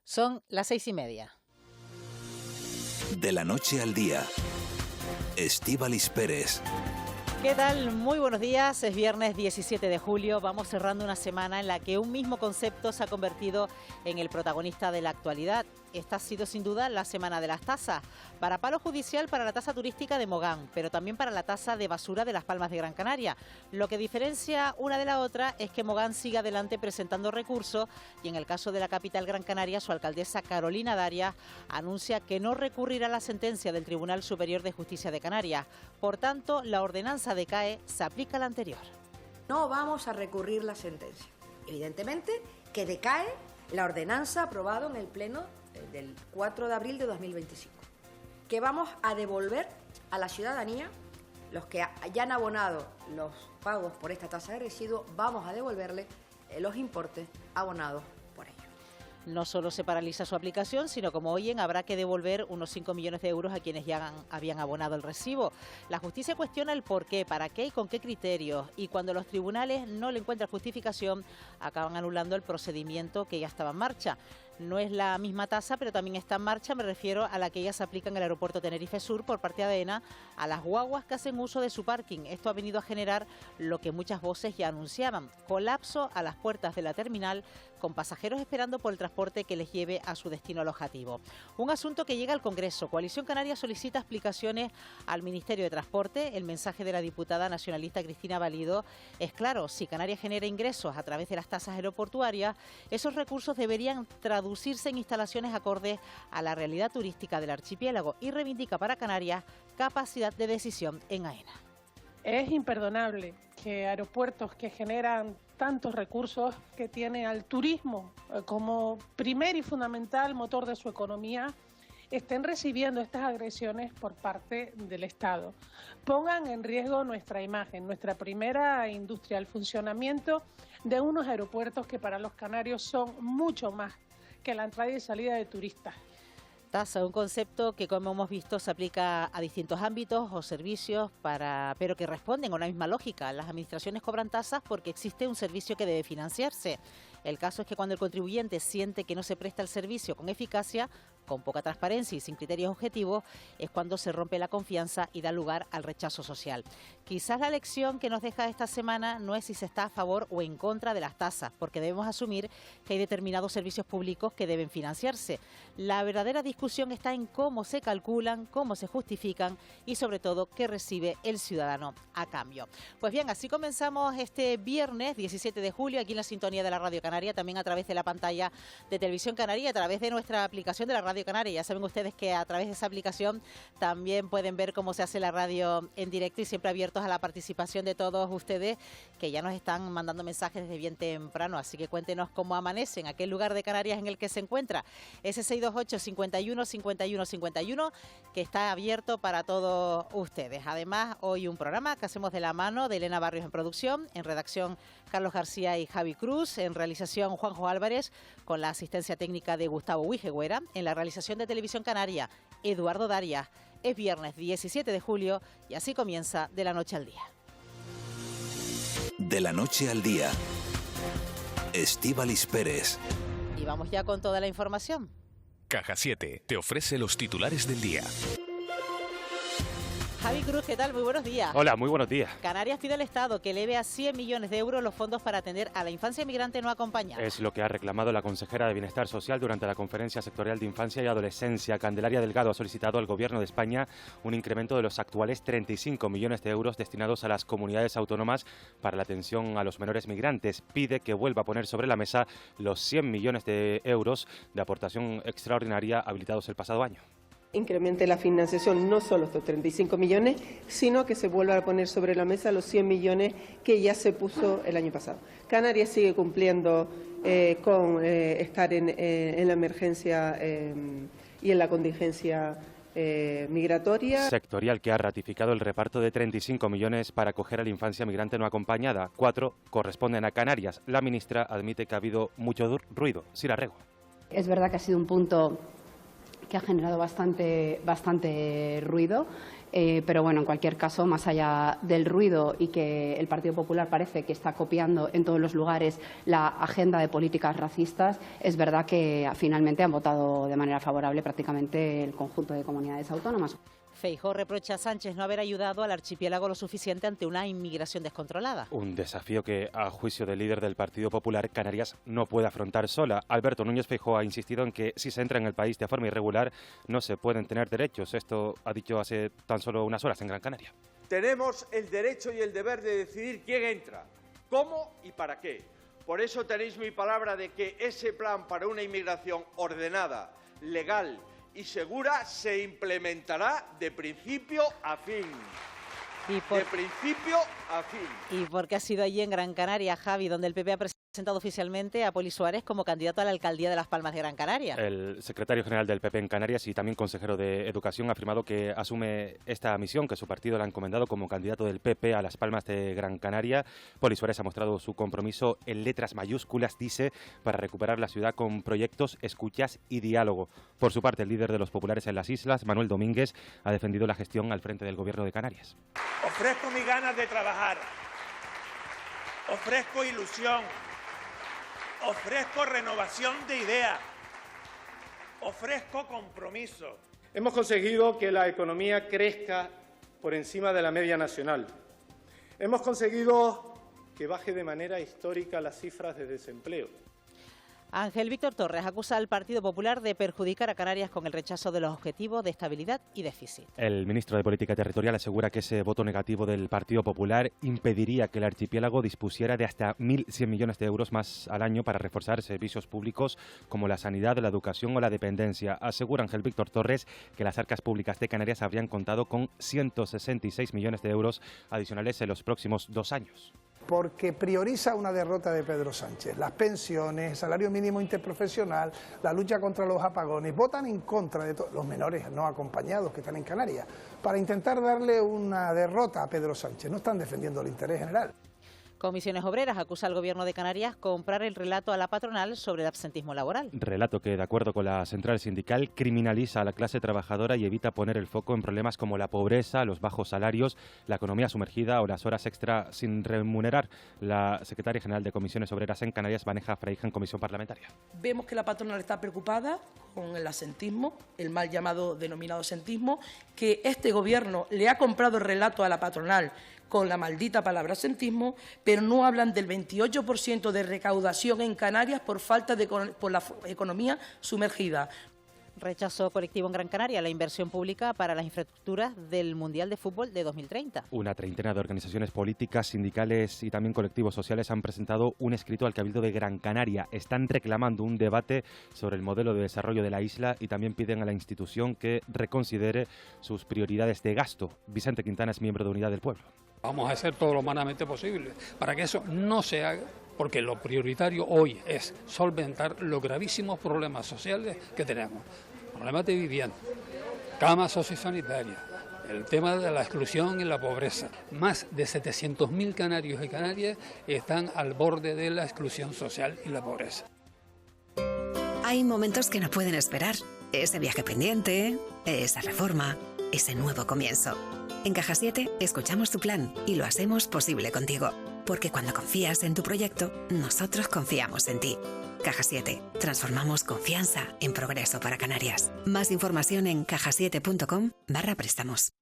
Son las 6:30. De la noche al día, Estíbaliz Pérez. ¿Qué tal? Muy buenos días. Es viernes 17 de julio. Vamos cerrando una semana en la que un mismo concepto se ha convertido en el protagonista de la actualidad. Esta ha sido sin duda la semana de las tasas. Para palo judicial para la tasa turística de Mogán, pero también para la tasa de basura de Las Palmas de Gran Canaria. Lo que diferencia una de la otra es que Mogán sigue adelante presentando recursos y en el caso de la capital Gran Canaria, su alcaldesa Carolina Darias anuncia que no recurrirá a la sentencia del Tribunal Superior de Justicia de Canarias. Por tanto, la ordenanza decae, se aplica a la anterior. No vamos a recurrir la sentencia. Evidentemente que decae la ordenanza aprobada en el Pleno del 4 de abril de 2025, que vamos a devolver a la ciudadanía, los que hayan abonado los pagos por esta tasa de residuos, vamos a devolverle los importes abonados por ello. No solo se paraliza su aplicación, sino como oyen, habrá que devolver unos 5 millones de euros a quienes ya habían abonado el recibo. La justicia cuestiona el por qué, para qué y con qué criterios. Y cuando los tribunales no le encuentran justificación, acaban anulando el procedimiento que ya estaba en marcha. No es la misma tasa, pero también está en marcha, me refiero a la que ya se aplica en el aeropuerto Tenerife Sur por parte de AENA a las guaguas que hacen uso de su parking. Esto ha venido a generar lo que muchas voces ya anunciaban: colapso a las puertas de la terminal, con pasajeros esperando por el transporte que les lleve a su destino alojativo. Un asunto que llega al Congreso. Coalición Canaria solicita explicaciones al Ministerio de Transporte. El mensaje de la diputada nacionalista Cristina Valido es claro: si Canarias genera ingresos a través de las tasas aeroportuarias, esos recursos deberían traducirse en instalaciones acordes a la realidad turística del archipiélago, y reivindica para Canarias capacidad de decisión en AENA. Es imperdonable que aeropuertos que generan tantos recursos, que tienen al turismo como primer y fundamental motor de su economía, estén recibiendo estas agresiones por parte del Estado. Pongan en riesgo nuestra imagen, nuestra primera industria, el funcionamiento de unos aeropuertos que para los canarios son mucho más que la entrada y salida de turistas. Tasa, un concepto que, como hemos visto, se aplica a distintos ámbitos o servicios, pero que responden a una misma lógica. Las administraciones cobran tasas porque existe un servicio que debe financiarse. El caso es que cuando el contribuyente siente que no se presta el servicio con eficacia, con poca transparencia y sin criterios objetivos, es cuando se rompe la confianza y da lugar al rechazo social. Quizás la lección que nos deja esta semana no es si se está a favor o en contra de las tasas, porque debemos asumir que hay determinados servicios públicos que deben financiarse. La verdadera discusión está en cómo se calculan, cómo se justifican y sobre todo qué recibe el ciudadano a cambio. Pues bien, así comenzamos este viernes 17 de julio aquí en la sintonía de la Radio Canaria, también a través de la pantalla de Televisión Canaria, a través de nuestra aplicación de la Radio Canaria. Ya saben ustedes que a través de esa aplicación también pueden ver cómo se hace la radio en directo, y siempre abiertos a la participación de todos ustedes que ya nos están mandando mensajes desde bien temprano. Así que cuéntenos cómo amanecen, a qué lugar de Canarias en el que se encuentra. Ese 628 51 51 51 que está abierto para todos ustedes. Además, hoy un programa que hacemos de la mano de Elena Barrios en producción, en redacción Carlos García y Javi Cruz, en realización Juanjo Álvarez, con la asistencia técnica de Gustavo Huijegüera, en la realización de Televisión Canaria, Eduardo Darias. Es viernes 17 de julio y así comienza De la Noche al Día. De la noche al día, Estíbaliz Pérez. Y vamos ya con toda la información. Caja 7 te ofrece los titulares del día. Javi Cruz, ¿qué tal? Muy buenos días. Hola, muy buenos días. Canarias pide al Estado que eleve a 100 millones de euros los fondos para atender a la infancia migrante no acompañada. Es lo que ha reclamado la consejera de Bienestar Social durante la Conferencia Sectorial de Infancia y Adolescencia. Candelaria Delgado ha solicitado al Gobierno de España un incremento de los actuales 35 millones de euros destinados a las comunidades autónomas para la atención a los menores migrantes. Pide que vuelva a poner sobre la mesa los 100 millones de euros de aportación extraordinaria habilitados el pasado año. Incremente la financiación, no solo estos 35 millones, sino que se vuelva a poner sobre la mesa los 100 millones que ya se puso el año pasado. Canarias sigue cumpliendo con estar en la emergencia y en la contingencia migratoria. Sectorial que ha ratificado el reparto de 35 millones para acoger a la infancia migrante no acompañada. 4 corresponden a Canarias. La ministra admite que ha habido mucho ruido. Sira Rego. Es verdad que ha sido un punto que ha generado bastante ruido. Pero bueno, en cualquier caso, más allá del ruido y que el Partido Popular parece que está copiando en todos los lugares la agenda de políticas racistas, es verdad que finalmente han votado de manera favorable prácticamente el conjunto de comunidades autónomas. Feijóo reprocha a Sánchez no haber ayudado al archipiélago lo suficiente ante una inmigración descontrolada. Un desafío que, a juicio del líder del Partido Popular, Canarias no puede afrontar sola. Alberto Núñez Feijóo ha insistido en que si se entra en el país de forma irregular no se pueden tener derechos. Esto ha dicho hace tan solo unas horas en Gran Canaria. Tenemos el derecho y el deber de decidir quién entra, cómo y para qué. Por eso tenéis mi palabra de que ese plan para una inmigración ordenada, legal y segura se implementará de principio a fin. De principio a fin. Y porque ha sido allí en Gran Canaria, Javi, donde el PP ha presentado oficialmente a Poli Suárez como candidato a la alcaldía de Las Palmas de Gran Canaria. El secretario general del PP en Canarias y también consejero de Educación ha afirmado que asume esta misión que su partido le ha encomendado como candidato del PP a Las Palmas de Gran Canaria. Poli Suárez ha mostrado su compromiso en letras mayúsculas, dice, para recuperar la ciudad con proyectos, escuchas y diálogo. Por su parte, el líder de los populares en las islas, Manuel Domínguez, ha defendido la gestión al frente del Gobierno de Canarias. Ofrezco mis ganas de trabajar, ofrezco ilusión, ofrezco renovación de ideas, ofrezco compromiso. Hemos conseguido que la economía crezca por encima de la media nacional. Hemos conseguido que baje de manera histórica las cifras de desempleo. Ángel Víctor Torres acusa al Partido Popular de perjudicar a Canarias con el rechazo de los objetivos de estabilidad y déficit. El ministro de Política Territorial asegura que ese voto negativo del Partido Popular impediría que el archipiélago dispusiera de hasta 1.100 millones de euros más al año para reforzar servicios públicos como la sanidad, la educación o la dependencia. Asegura Ángel Víctor Torres que las arcas públicas de Canarias habrían contado con 166 millones de euros adicionales en los próximos 2 años. Porque prioriza una derrota de Pedro Sánchez, las pensiones, el salario mínimo interprofesional, la lucha contra los apagones, votan en contra de los menores no acompañados que están en Canarias, para intentar darle una derrota a Pedro Sánchez, no están defendiendo el interés general. Comisiones Obreras acusa al Gobierno de Canarias comprar el relato a la patronal sobre el absentismo laboral. Relato que, de acuerdo con la central sindical, criminaliza a la clase trabajadora y evita poner el foco en problemas como la pobreza, los bajos salarios, la economía sumergida o las horas extra sin remunerar. La secretaria general de Comisiones Obreras en Canarias, Vanessa Freija, en comisión parlamentaria. Vemos que la patronal está preocupada con el absentismo, el mal llamado denominado absentismo, que este Gobierno le ha comprado el relato a la patronal con la maldita palabra absentismo, pero no hablan del 28% de recaudación en Canarias por la economía sumergida. Rechazo colectivo en Gran Canaria la inversión pública para las infraestructuras del Mundial de Fútbol de 2030. Una treintena de organizaciones políticas, sindicales y también colectivos sociales han presentado un escrito al Cabildo de Gran Canaria. Están reclamando un debate sobre el modelo de desarrollo de la isla y también piden a la institución que reconsidere sus prioridades de gasto. Vicente Quintana es miembro de Unidad del Pueblo. Vamos a hacer todo lo humanamente posible para que eso no se haga, porque lo prioritario hoy es solventar los gravísimos problemas sociales que tenemos. Problemas de vivienda, camas sociosanitarias, el tema de la exclusión y la pobreza. Más de 700.000 canarios y canarias están al borde de la exclusión social y la pobreza. Hay momentos que no pueden esperar. Ese viaje pendiente, esa reforma, ese nuevo comienzo. En Caja 7 escuchamos tu plan y lo hacemos posible contigo. Porque cuando confías en tu proyecto, nosotros confiamos en ti. Caja 7. Transformamos confianza en progreso para Canarias. Más información en cajasiete.com/préstamos.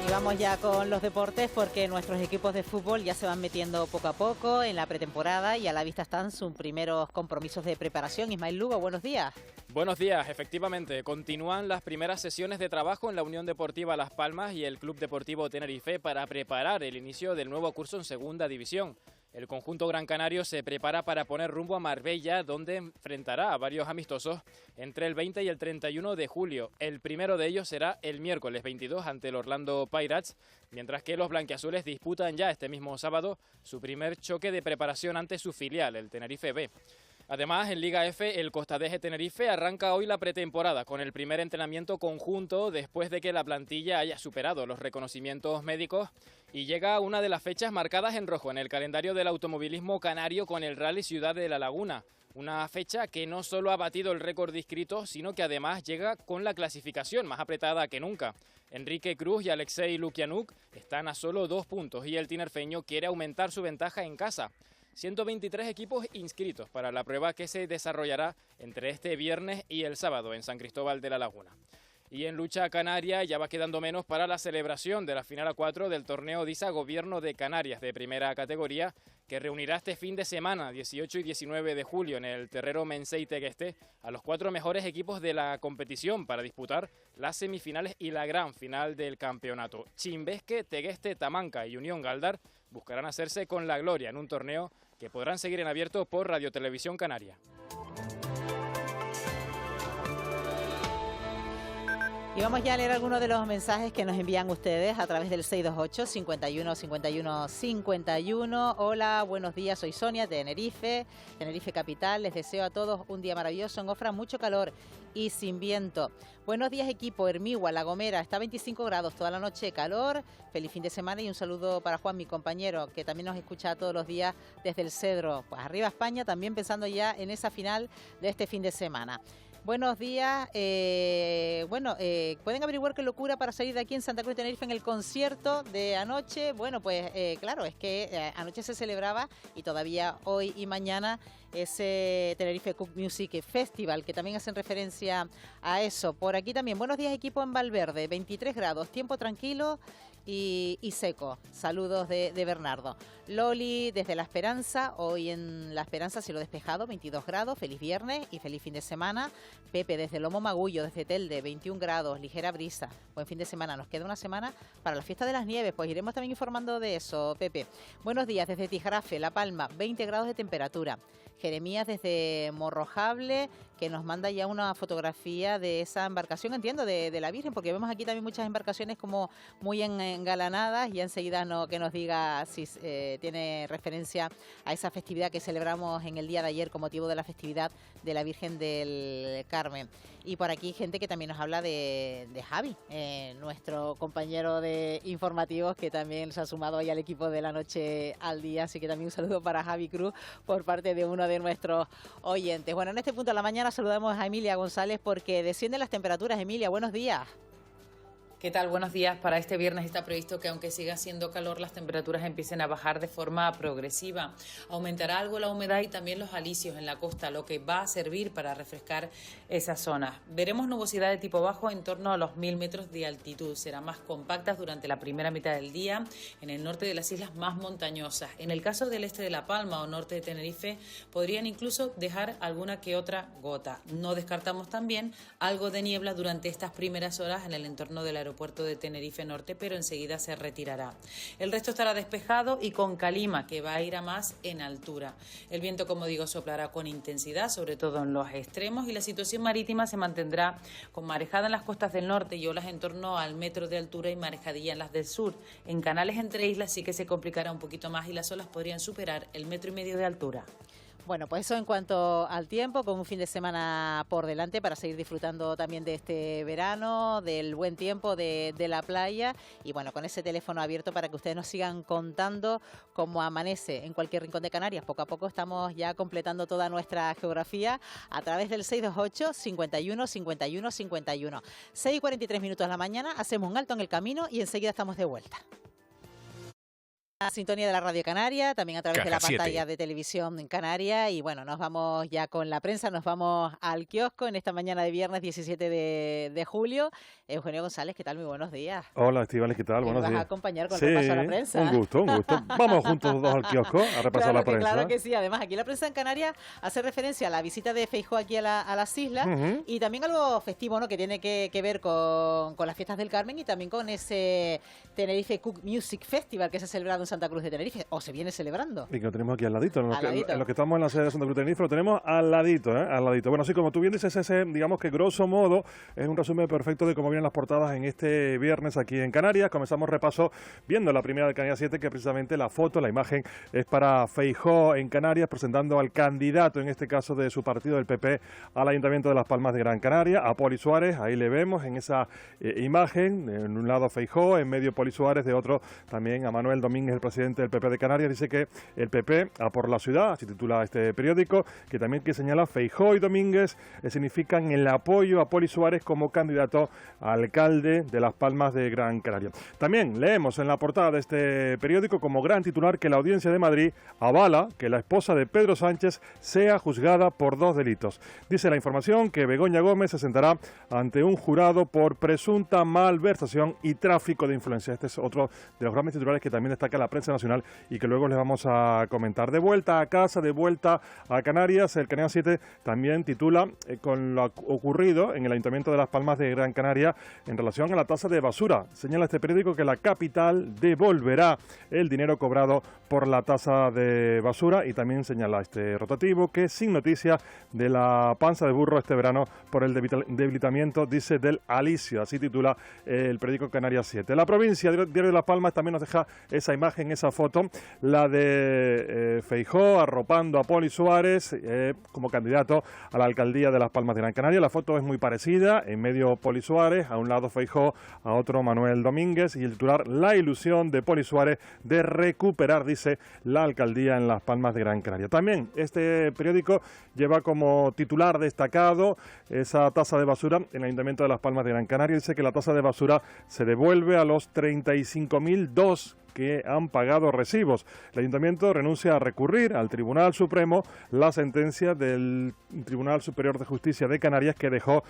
Y vamos ya con los deportes porque nuestros equipos de fútbol ya se van metiendo poco a poco en la pretemporada y a la vista están sus primeros compromisos de preparación. Ismael Lugo, buenos días. Buenos días, efectivamente, continúan las primeras sesiones de trabajo en la Unión Deportiva Las Palmas y el Club Deportivo Tenerife para preparar el inicio del nuevo curso en Segunda División. El conjunto gran canario se prepara para poner rumbo a Marbella, donde enfrentará a varios amistosos entre el 20 y el 31 de julio. El primero de ellos será el miércoles 22 ante el Orlando Pirates, mientras que los blanquiazules disputan ya este mismo sábado su primer choque de preparación ante su filial, el Tenerife B. Además, en Liga F, el Costadeje Tenerife arranca hoy la pretemporada con el primer entrenamiento conjunto después de que la plantilla haya superado los reconocimientos médicos y llega una de las fechas marcadas en rojo en el calendario del automovilismo canario con el Rally Ciudad de la Laguna. Una fecha que no solo ha batido el récord de inscritos, sino que además llega con la clasificación más apretada que nunca. Enrique Cruz y Alexei Lukianuk están a solo 2 puntos y el tinerfeño quiere aumentar su ventaja en casa. 123 equipos inscritos para la prueba que se desarrollará entre este viernes y el sábado en San Cristóbal de la Laguna. Y en lucha canaria ya va quedando menos para la celebración de la final a 4 del torneo DISA Gobierno de Canarias de primera categoría, que reunirá este fin de semana, 18 y 19 de julio, en el Terrero Mensei Tegueste, a los 4 mejores equipos de la competición para disputar las semifinales y la gran final del campeonato. Chimbesque, Tegueste, Tamanca y Unión Galdar buscarán hacerse con la gloria en un torneo que podrán seguir en abierto por Radio Televisión Canaria. Y vamos ya a leer algunos de los mensajes que nos envían ustedes a través del 628 51 51 51. Hola, buenos días, soy Sonia de Tenerife Capital. Les deseo a todos un día maravilloso en Ofra, mucho calor y sin viento. Buenos días, equipo. Hermigua, La Gomera, está a 25 grados toda la noche, calor. Feliz fin de semana y un saludo para Juan, mi compañero, que también nos escucha todos los días desde el Cedro. Pues arriba España, también pensando ya en esa final de este fin de semana. Buenos días. ¿Pueden averiguar qué locura para salir de aquí en Santa Cruz de Tenerife en el concierto de anoche? Bueno, pues claro, es que anoche se celebraba y todavía hoy y mañana ese Tenerife Cook Music Festival, que también hacen referencia a eso. Por aquí también, buenos días, equipo en Valverde, 23 grados, tiempo tranquilo y seco. Saludos de Bernardo. Loli desde La Esperanza, hoy en La Esperanza cielo despejado, 22 grados, feliz viernes y feliz fin de semana. Pepe desde Lomo Magullo, desde Telde, 21 grados, ligera brisa. Buen fin de semana, nos queda una semana para la fiesta de las nieves, pues iremos también informando de eso, Pepe. Buenos días desde Tijarafe, La Palma, 20 grados de temperatura. Jeremías desde Morrojable, que nos manda ya una fotografía de esa embarcación, entiendo, de la Virgen, porque vemos aquí también muchas embarcaciones como muy engalanadas, y enseguida que nos diga si tiene referencia a esa festividad que celebramos en el día de ayer con motivo de la festividad de la Virgen del Carmen. Y por aquí gente que también nos habla de Javi, nuestro compañero de informativos, que también se ha sumado hoy al equipo de La Noche al Día, así que también un saludo para Javi Cruz por parte de uno de nuestros oyentes. Bueno, en este punto de la mañana saludamos a Emilia González porque descienden las temperaturas. Emilia, buenos días. ¿Qué tal? Buenos días. Para este viernes está previsto que aunque siga haciendo calor, las temperaturas empiecen a bajar de forma progresiva. Aumentará algo la humedad y también los alisios en la costa, lo que va a servir para refrescar esas zonas. Veremos nubosidad de tipo bajo en torno a los 1000 metros de altitud. Serán más compactas durante la primera mitad del día en el norte de las islas más montañosas. En el caso del este de La Palma o norte de Tenerife, podrían incluso dejar alguna que otra gota. No descartamos también algo de niebla durante estas primeras horas en el entorno del aeropuerto de Tenerife Norte, pero enseguida se retirará. El resto estará despejado y con calima, que va a ir a más en altura. El viento, como digo, soplará con intensidad, sobre todo en los extremos, y la situación marítima se mantendrá con marejada en las costas del norte y olas en torno al metro de altura y marejadilla en las del sur. En canales entre islas sí que se complicará un poquito más y las olas podrían superar el 1,5 metros de altura. Bueno, pues eso en cuanto al tiempo, con un fin de semana por delante para seguir disfrutando también de este verano, del buen tiempo de la playa, y bueno, con ese teléfono abierto para que ustedes nos sigan contando cómo amanece en cualquier rincón de Canarias. Poco a poco estamos ya completando toda nuestra geografía a través del 628 51 51 51. 6:43 minutos de la mañana, hacemos un alto en el camino y enseguida estamos de vuelta. La sintonía de la Radio Canaria, también a través de la pantalla de televisión en Canaria. Y bueno, nos vamos ya con la prensa, nos vamos al kiosco en esta mañana de viernes 17 de julio. Eugenio González, ¿qué tal? Muy buenos días. Hola, Estíbaliz, ¿qué tal? Buenos días. ¿Vas a acompañar con el repaso a la prensa? Un gusto. Vamos juntos dos al kiosco a repasar la prensa. Claro que sí. Además, aquí la prensa en Canarias hace referencia a la visita de Feijóo aquí a las islas, y también algo festivo, ¿no?, que tiene que ver con las fiestas del Carmen y también con ese Tenerife Cook Music Festival que se ha celebrado en Santa Cruz de Tenerife, o se viene celebrando. Y que lo tenemos aquí al ladito, en ladito. Lo que estamos en la sede de Santa Cruz de Tenerife, lo tenemos al ladito, al ladito. Bueno, así como tú bien dices, ese, digamos que grosso modo, es un resumen perfecto de cómo vienen las portadas en este viernes aquí en Canarias. Comenzamos repaso viendo la primera de Canarias 7, que precisamente la foto, la imagen, es para Feijóo en Canarias, presentando al candidato, en este caso de su partido, del PP, al Ayuntamiento de Las Palmas de Gran Canaria, a Poli Suárez. Ahí le vemos en esa imagen, en un lado Feijóo, en medio Poli Suárez, de otro también a Manuel Domínguez, el presidente del PP de Canarias. Dice que el PP a por la ciudad, así titula este periódico, que también que señala Feijóo y Domínguez significan el apoyo a Poli Suárez como candidato a alcalde de Las Palmas de Gran Canaria. También leemos en la portada de este periódico como gran titular que la Audiencia de Madrid avala que la esposa de Pedro Sánchez sea juzgada por 2 delitos. Dice la información que Begoña Gómez se sentará ante un jurado por presunta malversación y tráfico de influencia. Este es otro de los grandes titulares que también destaca la prensa nacional y que luego les vamos a comentar. De vuelta a casa, de vuelta a Canarias, el Canarias 7 también titula con lo ocurrido en el Ayuntamiento de Las Palmas de Gran Canaria en relación a la tasa de basura. Señala este periódico que la capital devolverá el dinero cobrado por la tasa de basura, y también señala este rotativo que sin noticia de la panza de burro este verano por el debilitamiento, dice, del alisio. Así titula el periódico Canarias 7. La provincia, Diario de Las Palmas, también nos deja esa imagen, esa foto, la de Feijóo arropando a Poli Suárez como candidato a la alcaldía de Las Palmas de Gran Canaria. La foto es muy parecida, en medio Poli Suárez, a un lado Feijóo, a otro Manuel Domínguez, y el titular: la ilusión de Poli Suárez de recuperar, dice, la alcaldía en Las Palmas de Gran Canaria. También este periódico lleva como titular destacado esa tasa de basura en el Ayuntamiento de Las Palmas de Gran Canaria. Dice que la tasa de basura se devuelve a los 35.002 que han pagado recibos. El Ayuntamiento renuncia a recurrir al Tribunal Supremo la sentencia del Tribunal Superior de Justicia de Canarias, que dejó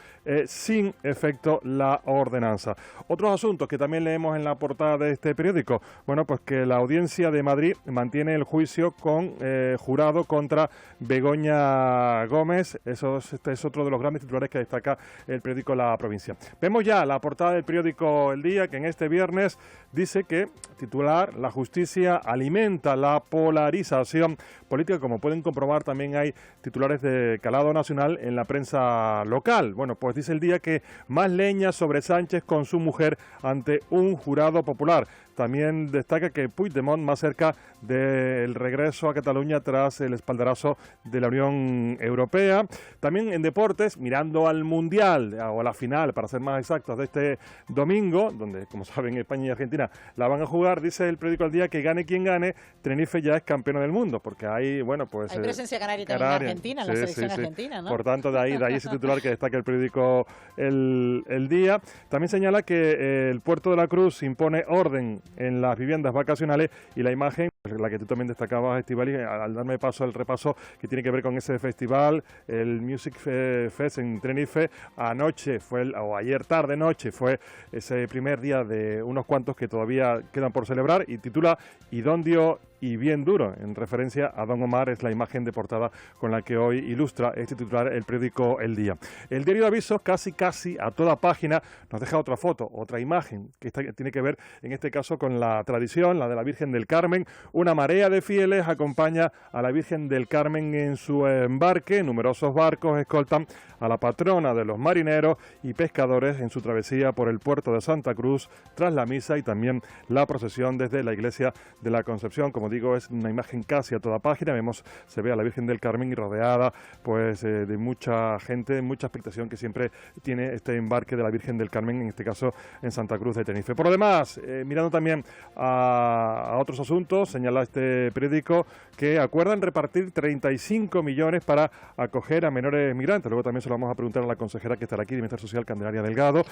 sin efecto la ordenanza. Otros asuntos que también leemos en la portada de este periódico. Bueno, pues que la Audiencia de Madrid mantiene el juicio con jurado contra Begoña Gómez. Este es otro de los grandes titulares que destaca el periódico La Provincia. Vemos ya la portada del periódico El Día, que en este viernes dice que, titular: la justicia alimenta la polarización política. Como pueden comprobar, también hay titulares de calado nacional en la prensa local. Bueno, pues dice El Día que más leña sobre Sánchez con su mujer ante un jurado popular. También destaca que Puigdemont más cerca del regreso a Cataluña tras el espaldarazo de la Unión Europea. También en deportes, mirando al Mundial, o a la final, para ser más exactos, de este domingo, donde, como saben, España y Argentina la van a jugar, dice el periódico El Día que gane quien gane, Tenerife ya es campeón del mundo, porque hay, bueno, pues... Hay presencia canaria también en Argentina, en la selección argentina, ¿no? Por tanto, de ahí ese titular que destaca el periódico El Día. También señala que el Puerto de la Cruz impone orden en las viviendas vacacionales, y la imagen, la que tú también destacabas, Estíbaliz, al darme paso al repaso que tiene que ver con ese festival, el Music Fest en Tenerife. Anoche o ayer tarde noche fue ese primer día de unos cuantos que todavía quedan por celebrar, y titula Idondio y bien duro, en referencia a Don Omar. Es la imagen de portada con la que hoy ilustra este titular el periódico El Día. El diario de Avisos, casi a toda página, nos deja otra foto, otra imagen, que tiene que ver en este caso con la tradición, la de la Virgen del Carmen. Una marea de fieles acompaña a la Virgen del Carmen en su embarque. Numerosos barcos escoltan a la patrona de los marineros y pescadores en su travesía por el puerto de Santa Cruz, tras la misa y también la procesión desde la iglesia de la Concepción. Como digo, es una imagen casi a toda página. Se ve a la Virgen del Carmen y rodeada pues de mucha gente, mucha expectación que siempre tiene este embarque de la Virgen del Carmen, en este caso en Santa Cruz de Tenerife. Por lo demás, mirando también a otros asuntos, señala este periódico que acuerdan repartir 35 millones para acoger a menores migrantes. Luego también se lo vamos a preguntar a la consejera que estará aquí, de Bienestar Social, Candelaria Delgado.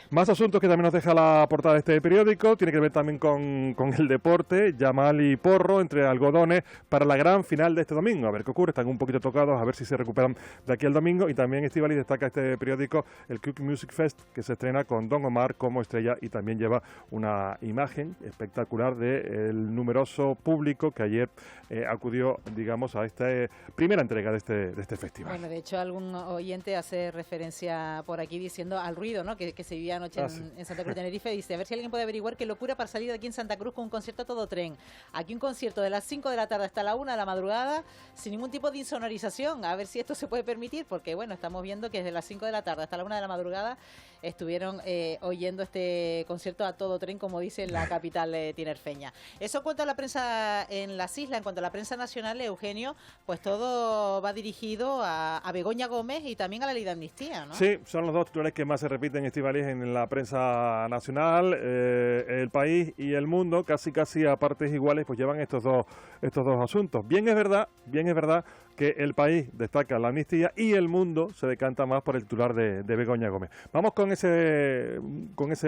Más asuntos que también nos deja la portada de este periódico, tiene que ver también con el deporte. Yamal y porro entre algodones para la gran final de este domingo. A ver qué ocurre, están un poquito tocados, a ver si se recuperan de aquí al domingo. Y también Estíbaliz destaca este periódico, el Cook Music Fest, que se estrena con Don Omar como estrella y también lleva una imagen espectacular del numeroso público que ayer acudió, digamos, a esta primera entrega de este festival. Bueno, de hecho, algún oyente hace referencia por aquí diciendo al ruido, ¿no?, que se vivía anoche en Santa Cruz de Tenerife. Dice, a ver si alguien puede averiguar qué locura para salir de aquí en Santa Cruz con un concierto a todo tren. Aquí un concierto de las 5 de la tarde hasta la 1 de la madrugada, sin ningún tipo de insonorización. A ver si esto se puede permitir, porque bueno, estamos viendo que desde las 5 de la tarde hasta la 1 de la madrugada estuvieron oyendo este concierto a todo tren, como dice en la capital tinerfeña. Eso en cuanto a la prensa en las islas. En cuanto a la prensa nacional, Eugenio, pues todo va dirigido a Begoña Gómez y también a la ley de amnistía, ¿no? Sí, son los dos titulares que más se repiten, Estíbaliz, en la prensa nacional. El País y El Mundo, casi a partes iguales, pues llevan estos dos asuntos. Bien es verdad que El País destaca la amnistía y El Mundo se decanta más por el titular de Begoña Gómez. Vamos con ese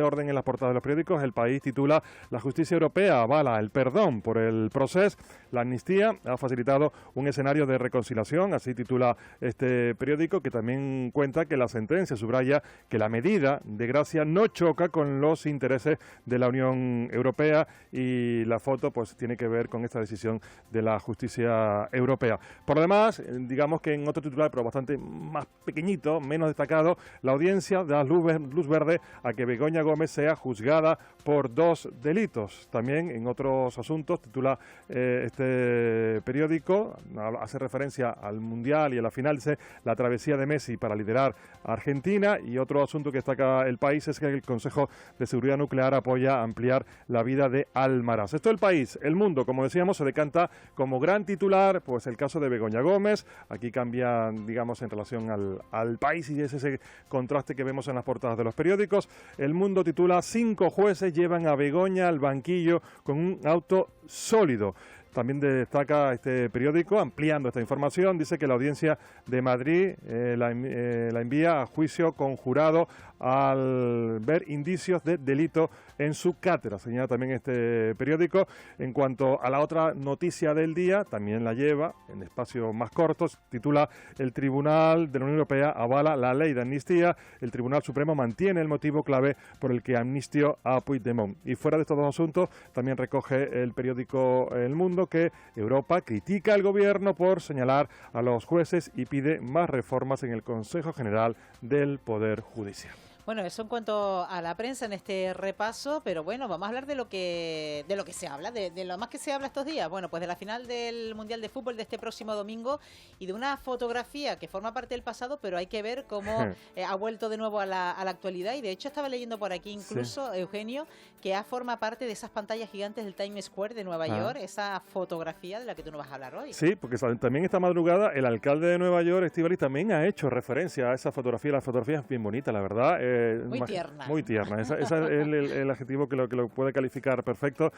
orden en las portadas de los periódicos. El País titula: la justicia europea avala el perdón por el proceso. La amnistía ha facilitado un escenario de reconciliación, así titula este periódico, que también cuenta que la sentencia subraya que la medida de gracia no choca con los intereses de la Unión Europea, y la foto pues tiene que ver con esta decisión de la justicia europea. Por lo demás, digamos que en otro titular, pero bastante más pequeñito, menos destacado, la audiencia da luz verde a que Begoña Gómez sea juzgada por 2 delitos. También en otros asuntos titula este periódico, hace referencia al Mundial y a la final, dice: la travesía de Messi para liderar a Argentina. Y otro asunto que destaca El País es que el Consejo de Seguridad Nuclear apoya ampliar la vida de Almaraz. Esto El País. El Mundo, como decíamos, se decanta como gran titular pues el caso de Begoña Gómez. Aquí cambia, digamos, en relación al País, y es ese contraste que vemos en las portadas de los periódicos. El Mundo titula: 5 jueces llevan a Begoña al banquillo con un auto sólido. También destaca este periódico, ampliando esta información, dice que la Audiencia de Madrid la envía a juicio conjurado al ver indicios de delito en su cátedra, señala también este periódico. En cuanto a la otra noticia del día, también la lleva en espacios más cortos, titula: el Tribunal de la Unión Europea avala la ley de amnistía. El Tribunal Supremo mantiene el motivo clave por el que amnistió a Puigdemont. Y fuera de estos dos asuntos, también recoge el periódico El Mundo que Europa critica al gobierno por señalar a los jueces y pide más reformas en el Consejo General del Poder Judicial. Bueno, eso en cuanto a la prensa en este repaso, pero bueno, vamos a hablar de lo que se habla, de lo más que se habla estos días. Bueno, pues de la final del Mundial de Fútbol de este próximo domingo y de una fotografía que forma parte del pasado, pero hay que ver cómo ha vuelto de nuevo a la actualidad. Y de hecho estaba leyendo por aquí incluso, Eugenio, que forma parte de esas pantallas gigantes del Times Square de Nueva York, esa fotografía de la que tú nos vas a hablar hoy. Sí, porque también esta madrugada el alcalde de Nueva York, Estíbaliz, también ha hecho referencia a esa fotografía. La fotografía es bien bonita, la verdad. Muy tierna. Muy tierna. Ese es el adjetivo que lo puede calificar perfecto.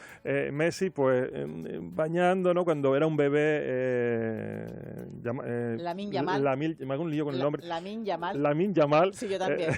Messi, pues, bañando, ¿no? Cuando era un bebé. Lamine Yamal. Me hago un lío con el nombre. Lamine Yamal. Sí, yo también.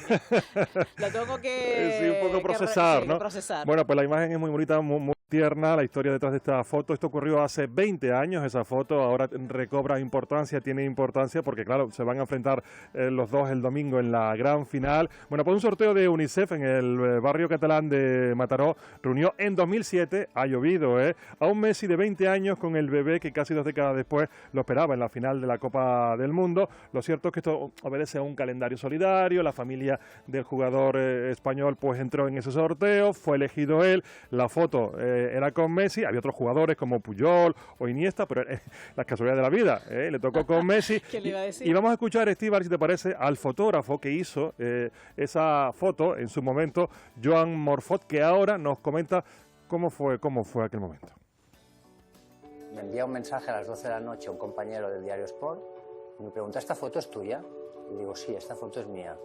Lo tengo que... Sí, un poco procesar, ¿no? Bueno, pues la imagen es muy bonita, muy tierna, la historia detrás de esta foto. Esto ocurrió hace 20 años, esa foto ahora recobra importancia, tiene importancia porque, claro, se van a enfrentar los dos el domingo en la gran final. Bueno, pues un sorteo de UNICEF en el barrio catalán de Mataró reunió en 2007, ha llovido, a un Messi de 20 años con el bebé que casi 2 décadas después lo esperaba en la final de la Copa del Mundo. Lo cierto es que esto obedece a un calendario solidario. La familia del jugador español pues entró en ese sorteo, fue elegido él. La foto era con Messi, había otros jugadores como Puyol o Iniesta, pero las casualidades de la vida, le tocó con Messi. ¿Qué le iba a decir? Y vamos a escuchar, Estíbaliz, si te parece, al fotógrafo que hizo esa foto en su momento, Joan Morfot, que ahora nos comenta cómo fue aquel momento. Me envía un mensaje a las 12 de la noche un compañero del diario Sport y me pregunta: ¿esta foto es tuya? Y digo: sí, esta foto es mía.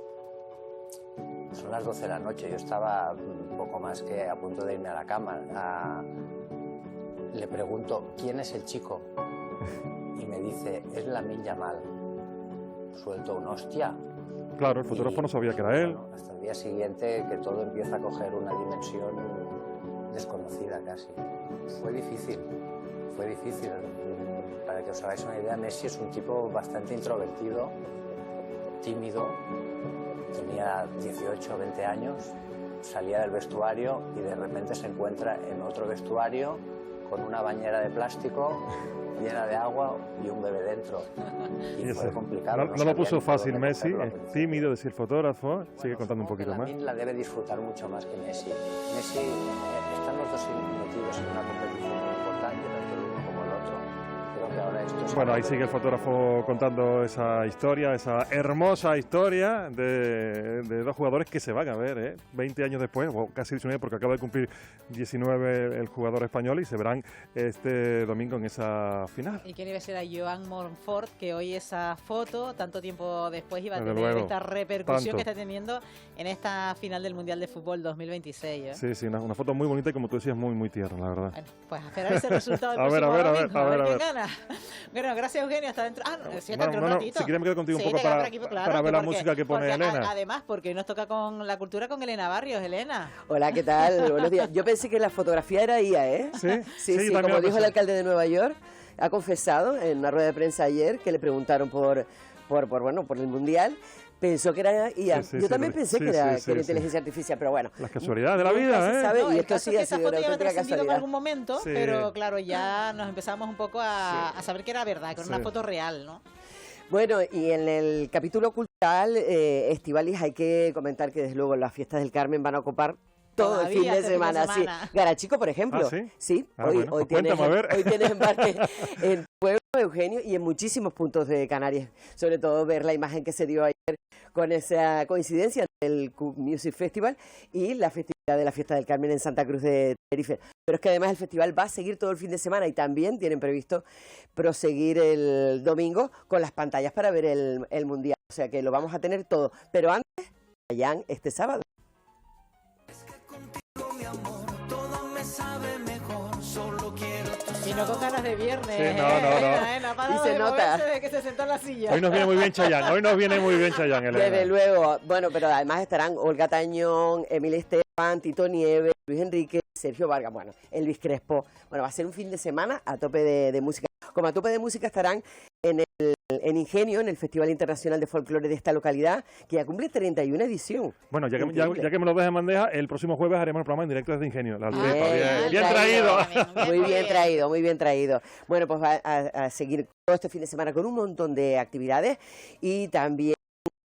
Son las 12 de la noche, yo estaba un poco más que a punto de irme a la cama. Le pregunto: ¿quién es el chico? Y me dice: es Lamine Yamal. Suelto un hostia. Claro, el fotógrafo no sabía que era él. Bueno, hasta el día siguiente que todo empieza a coger una dimensión desconocida casi. Fue difícil, fue difícil. Para que os hagáis una idea, Messi es un tipo bastante introvertido, tímido, tenía 18 o 20 años, salía del vestuario y de repente se encuentra en otro vestuario con una bañera de plástico llena de agua y un bebé dentro. Y fue complicado. No lo puso fácil Messi, es tímido, decía el fotógrafo. Sigue contando un poquito más. La debe disfrutar mucho más que Messi. Messi, están los dos metidos en una competición muy importante, tanto el uno como el otro. Creo que ahora esto es... Bueno, ahí sigue el fotógrafo contando esa historia, esa hermosa historia de dos jugadores que se van a ver 20 años después, o casi 19, porque acaba de cumplir 19 el jugador español, y se verán este domingo en esa final. ¿Y quién iba a ser a Joan Monfort, que hoy esa foto, tanto tiempo después, iba a Desde tener luego, esta repercusión tanto. que está teniendo en esta final del Mundial de Fútbol 2026? Sí, una foto muy bonita y, como tú decías, muy, muy tierna, la verdad. Bueno, pues a esperar ese resultado del A ver, próximo a ver, domingo, a ver, quién a ver. gana. Bueno, gracias, Eugenio, hasta dentro. Sí, Bueno, dentro un ratito. si quieres me quedo contigo un Sí, poco te quedas para, por aquí, claro, para ver la porque- música que pone porque Elena. Además, porque hoy nos toca con la cultura con Elena Barrios. Elena. Hola, ¿qué tal? Buenos días. Yo pensé que la fotografía era IA, ¿eh? Sí, Sí, también como lo dijo el pensé. alcalde de Nueva York, ha confesado en una rueda de prensa ayer que le preguntaron por el Mundial. Pensó que era IA. Sí, Yo sí, también pensé sí, que era sí, sí. inteligencia artificial, pero bueno. Las casualidades de la nunca vida, se ¿eh? sabe, No, y el esto caso sí es que ha esa sido foto una ya había auténtica trascendido en casualidad. algún momento, Sí. pero claro, ya nos empezamos un poco a saber que era verdad, que era una Sí. foto real, ¿no? Bueno, y en el capítulo cultural, Estíbaliz, hay que comentar que desde luego las fiestas del Carmen van a ocupar todo el Todavía fin de este fin de semana. Sí. semana. Garachico, por ejemplo. ¿Ah, sí? Sí, Ah, hoy, bueno, hoy, pues tienes, cuéntame, a ver. hoy tienes embarque en Pueblo, Eugenio, y en muchísimos puntos de Canarias. Sobre todo ver la imagen que se dio ayer con esa coincidencia del Cook Music Festival y la festividad de la Fiesta del Carmen en Santa Cruz de Tenerife. Pero es que además el festival va a seguir todo el fin de semana y también tienen previsto proseguir el domingo con las pantallas para ver el Mundial. O sea que lo vamos a tener todo. Pero antes, Chayanne este sábado. Y no con ganas de viernes. Sí, no. No ha parado Y se de nota. moverse desde que se sentó en la silla. Hoy nos viene muy bien Chayanne, Elena. Desde luego. Bueno, pero además estarán Olga Tañón, Emil Esteban, Tito Nieves, Luis Enrique, Sergio Vargas, bueno, Elvis Crespo. Bueno, va a ser un fin de semana a tope de música. Como a tope de música estarán en Ingenio, en el Festival Internacional de Folclore de esta localidad, que ya cumple 31 edición. Bueno, ya que me lo dejes en bandeja, el próximo jueves haremos el programa en directo desde Ingenio. Bien traído. Muy bien traído. Bueno, pues va a seguir todo este fin de semana con un montón de actividades y también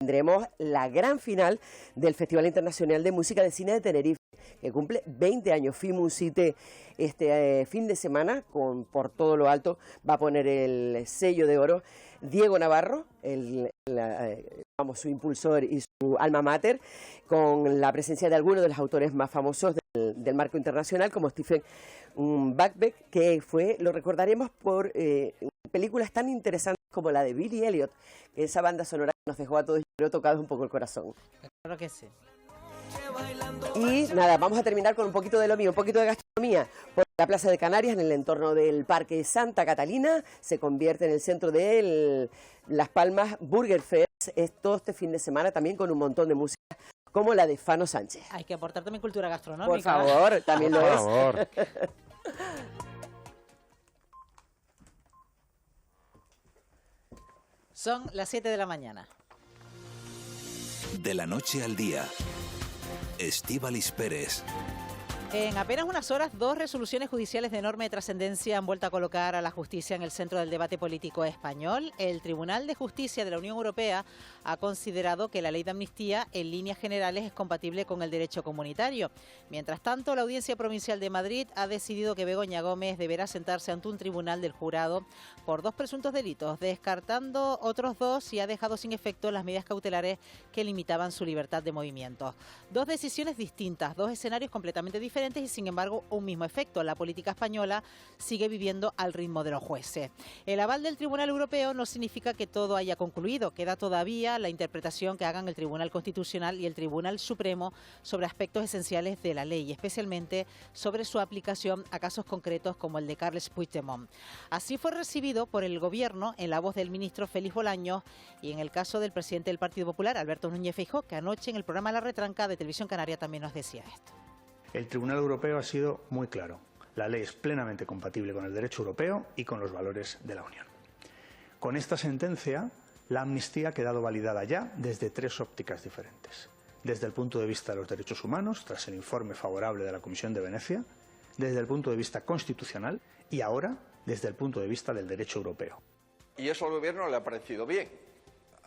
tendremos la gran final del Festival Internacional de Música de Cine de Tenerife, que cumple 20 años. FIMUSITE este fin de semana, por todo lo alto, va a poner el sello de oro Diego Navarro, su impulsor y su alma mater, con la presencia de algunos de los autores más famosos del marco internacional, como Stephen Backrack, que lo recordaremos por películas tan interesantes como la de Billy Elliot, que esa banda sonora que nos dejó a todos tocados un poco el corazón. Claro que sí. Y nada, vamos a terminar con un poquito de lo mío, un poquito de gastronomía. Por la Plaza de Canarias, en el entorno del Parque Santa Catalina, se convierte en el centro de Las Palmas Burger Fest, todo este fin de semana, también con un montón de música como la de Fano Sánchez. Hay que aportar también cultura gastronómica. Por favor, también lo es. Son las 7 de la mañana. De la noche al día, Estíbaliz Pérez. En apenas unas horas, 2 resoluciones judiciales de enorme trascendencia han vuelto a colocar a la justicia en el centro del debate político español. El Tribunal de Justicia de la Unión Europea ha considerado que la ley de amnistía, en líneas generales, es compatible con el derecho comunitario. Mientras tanto, la Audiencia Provincial de Madrid ha decidido que Begoña Gómez deberá sentarse ante un tribunal del jurado por 2 presuntos delitos, descartando otros 2 y ha dejado sin efecto las medidas cautelares que limitaban su libertad de movimiento. 2 decisiones distintas, 2 escenarios completamente diferentes y sin embargo un mismo efecto. La política española sigue viviendo al ritmo de los jueces. El aval del Tribunal Europeo no significa que todo haya concluido. Queda todavía la interpretación que hagan el Tribunal Constitucional y el Tribunal Supremo sobre aspectos esenciales de la ley, especialmente sobre su aplicación a casos concretos como el de Carles Puigdemont. Así fue recibido por el Gobierno en la voz del ministro Félix Bolaños y en el caso del presidente del Partido Popular, Alberto Núñez Feijóo, que anoche en el programa La Retranca de Televisión Canaria también nos decía esto. El Tribunal Europeo ha sido muy claro. La ley es plenamente compatible con el derecho europeo y con los valores de la Unión. Con esta sentencia, la amnistía ha quedado validada ya desde 3 ópticas diferentes. Desde el punto de vista de los derechos humanos, tras el informe favorable de la Comisión de Venecia, desde el punto de vista constitucional y ahora desde el punto de vista del derecho europeo. Y eso al Gobierno le ha parecido bien.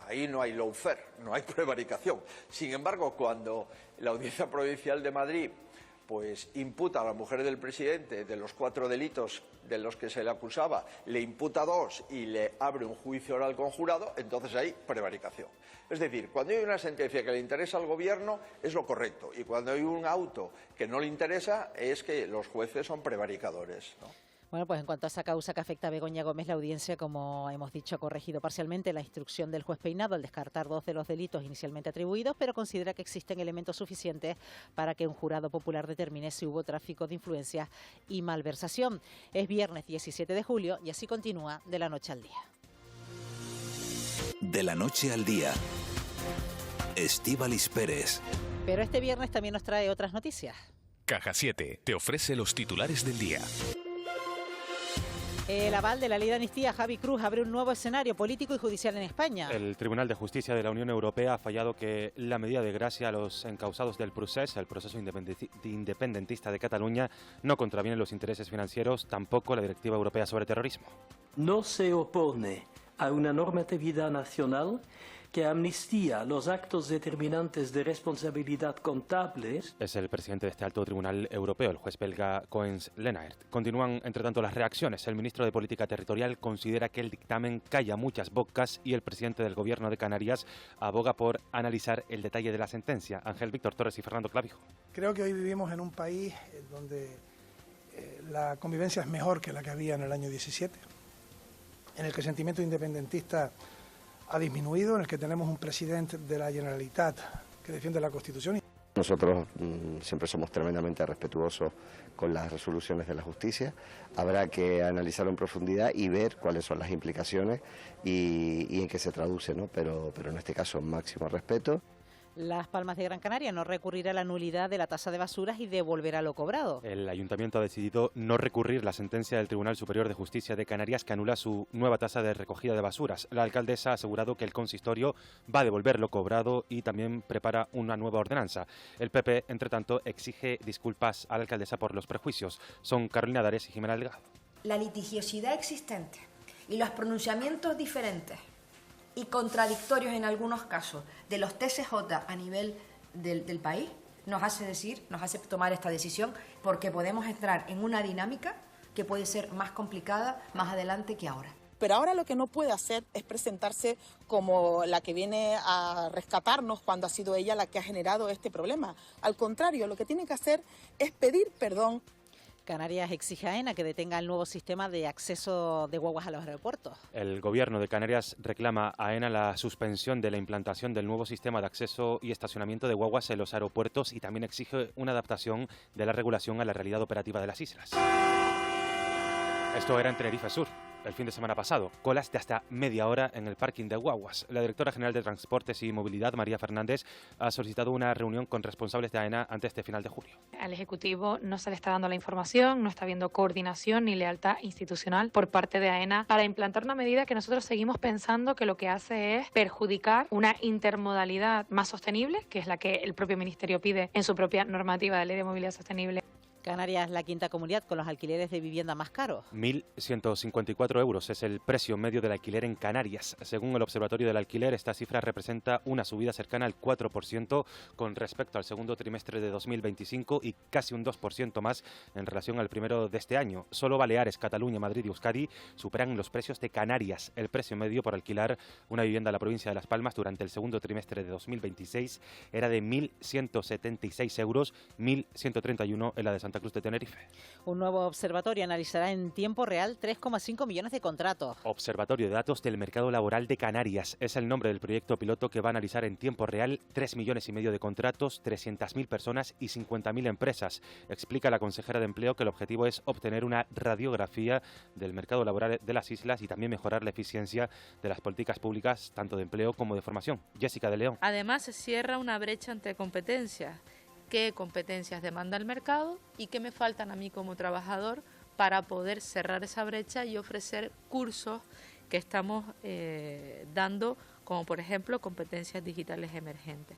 Ahí no hay lawfare, no hay prevaricación. Sin embargo, cuando la Audiencia Provincial de Madrid pues imputa a la mujer del presidente de los 4 delitos de los que se le acusaba, le imputa 2 y le abre un juicio oral conjurado, entonces hay prevaricación. Es decir, cuando hay una sentencia que le interesa al Gobierno es lo correcto, y cuando hay un auto que no le interesa es que los jueces son prevaricadores, ¿no? Bueno, pues en cuanto a esa causa que afecta a Begoña Gómez, la audiencia, como hemos dicho, ha corregido parcialmente la instrucción del juez Peinado al descartar 2 de los delitos inicialmente atribuidos, pero considera que existen elementos suficientes para que un jurado popular determine si hubo tráfico de influencias y malversación. Es viernes 17 de julio y así continúa De la Noche al Día. De la Noche al Día. Estíbaliz Pérez. Pero este viernes también nos trae otras noticias. Caja 7 te ofrece los titulares del día. El aval de la ley de amnistía, Javi Cruz, abre un nuevo escenario político y judicial en España. El Tribunal de Justicia de la Unión Europea ha fallado que la medida de gracia a los encausados del procés, el proceso independentista de Cataluña, no contraviene los intereses financieros, tampoco la Directiva Europea sobre Terrorismo. No se opone a una normatividad nacional que amnistía los actos determinantes de responsabilidad contable. Es el presidente de este alto tribunal europeo, el juez belga Koens Lenaert. Continúan, entre tanto, las reacciones. El ministro de Política Territorial considera que el dictamen calla muchas bocas y el presidente del Gobierno de Canarias aboga por analizar el detalle de la sentencia. Ángel Víctor Torres y Fernando Clavijo. Creo que hoy vivimos en un país donde la convivencia es mejor que la que había en el año 17, en el que el sentimiento independentista ha disminuido, en el que tenemos un presidente de la Generalitat que defiende la Constitución. Nosotros siempre somos tremendamente respetuosos con las resoluciones de la justicia. Habrá que analizarlo en profundidad y ver cuáles son las implicaciones y en qué se traduce, ¿no? Pero en este caso, máximo respeto. Las Palmas de Gran Canaria no recurrirá a la nulidad de la tasa de basuras y devolverá lo cobrado. El Ayuntamiento ha decidido no recurrir la sentencia del Tribunal Superior de Justicia de Canarias que anula su nueva tasa de recogida de basuras. La alcaldesa ha asegurado que el consistorio va a devolver lo cobrado y también prepara una nueva ordenanza. El PP, entre tanto, exige disculpas a la alcaldesa por los prejuicios. Son Carolina Dares y Jimena Delgado. La litigiosidad existente y los pronunciamientos diferentes y contradictorios en algunos casos de los TSJ a nivel del país nos hace tomar esta decisión, porque podemos entrar en una dinámica que puede ser más complicada más adelante que ahora. Pero ahora lo que no puede hacer es presentarse como la que viene a rescatarnos cuando ha sido ella la que ha generado este problema. Al contrario, lo que tiene que hacer es pedir perdón. Canarias exige a AENA que detenga el nuevo sistema de acceso de guaguas a los aeropuertos. El Gobierno de Canarias reclama a AENA la suspensión de la implantación del nuevo sistema de acceso y estacionamiento de guaguas en los aeropuertos y también exige una adaptación de la regulación a la realidad operativa de las islas. Esto era en Tenerife Sur. El fin de semana pasado, colas de hasta media hora en el parking de guaguas. La directora general de Transportes y Movilidad, María Fernández, ha solicitado una reunión con responsables de AENA antes de final de julio. Al Ejecutivo no se le está dando la información, no está habiendo coordinación ni lealtad institucional por parte de AENA para implantar una medida que nosotros seguimos pensando que lo que hace es perjudicar una intermodalidad más sostenible, que es la que el propio Ministerio pide en su propia normativa de Ley de Movilidad Sostenible. Canarias es la quinta comunidad con los alquileres de vivienda más caros. 1.154 euros es el precio medio del alquiler en Canarias. Según el Observatorio del Alquiler, esta cifra representa una subida cercana al 4% con respecto al segundo trimestre de 2025 y casi un 2% más en relación al primero de este año. Solo Baleares, Cataluña, Madrid y Euskadi superan los precios de Canarias. El precio medio por alquilar una vivienda en la provincia de Las Palmas durante el segundo trimestre de 2026 era de 1.176 euros, 1.131 en la de Santa Cruz de Tenerife. Un nuevo observatorio analizará en tiempo real 3,5 millones de contratos. Observatorio de Datos del Mercado Laboral de Canarias es el nombre del proyecto piloto que va a analizar en tiempo real 3,5 millones de contratos, 300.000 personas y 50.000 empresas. Explica la consejera de Empleo que el objetivo es obtener una radiografía del mercado laboral de las islas y también mejorar la eficiencia de las políticas públicas, tanto de empleo como de formación. Jessica de León. Además, se cierra una brecha entre competencias qué competencias demanda el mercado y qué me faltan a mí como trabajador para poder cerrar esa brecha y ofrecer cursos que estamos dando, como por ejemplo competencias digitales emergentes.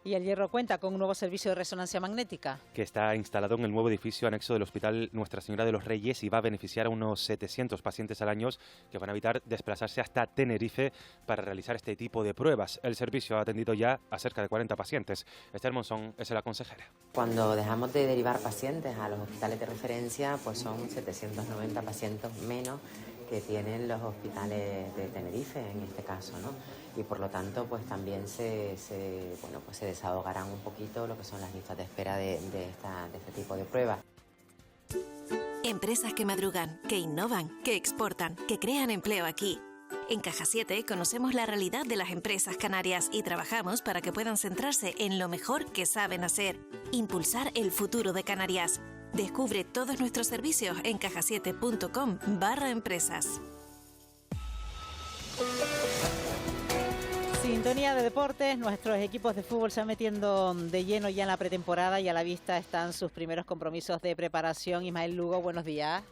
Y El Hierro cuenta con un nuevo servicio de resonancia magnética, que está instalado en el nuevo edificio anexo del Hospital Nuestra Señora de los Reyes y va a beneficiar a unos 700 pacientes al año que van a evitar desplazarse hasta Tenerife para realizar este tipo de pruebas. El servicio ha atendido ya a cerca de 40 pacientes. Esther Monzón es la consejera. Cuando dejamos de derivar pacientes a los hospitales de referencia, pues son 790 pacientes menos que tienen los hospitales de Tenerife en este caso, ¿no? Y por lo tanto pues también se desahogarán un poquito lo que son las listas de espera de este tipo de pruebas. Empresas que madrugan, que innovan, que exportan, que crean empleo aquí. En Caja 7 conocemos la realidad de las empresas canarias y trabajamos para que puedan centrarse en lo mejor que saben hacer, impulsar el futuro de Canarias. Descubre todos nuestros servicios en cajasiete.com/empresas. Sintonía de deportes, nuestros equipos de fútbol se van metiendo de lleno ya en la pretemporada y a la vista están sus primeros compromisos de preparación. Ismael Lugo, buenos días.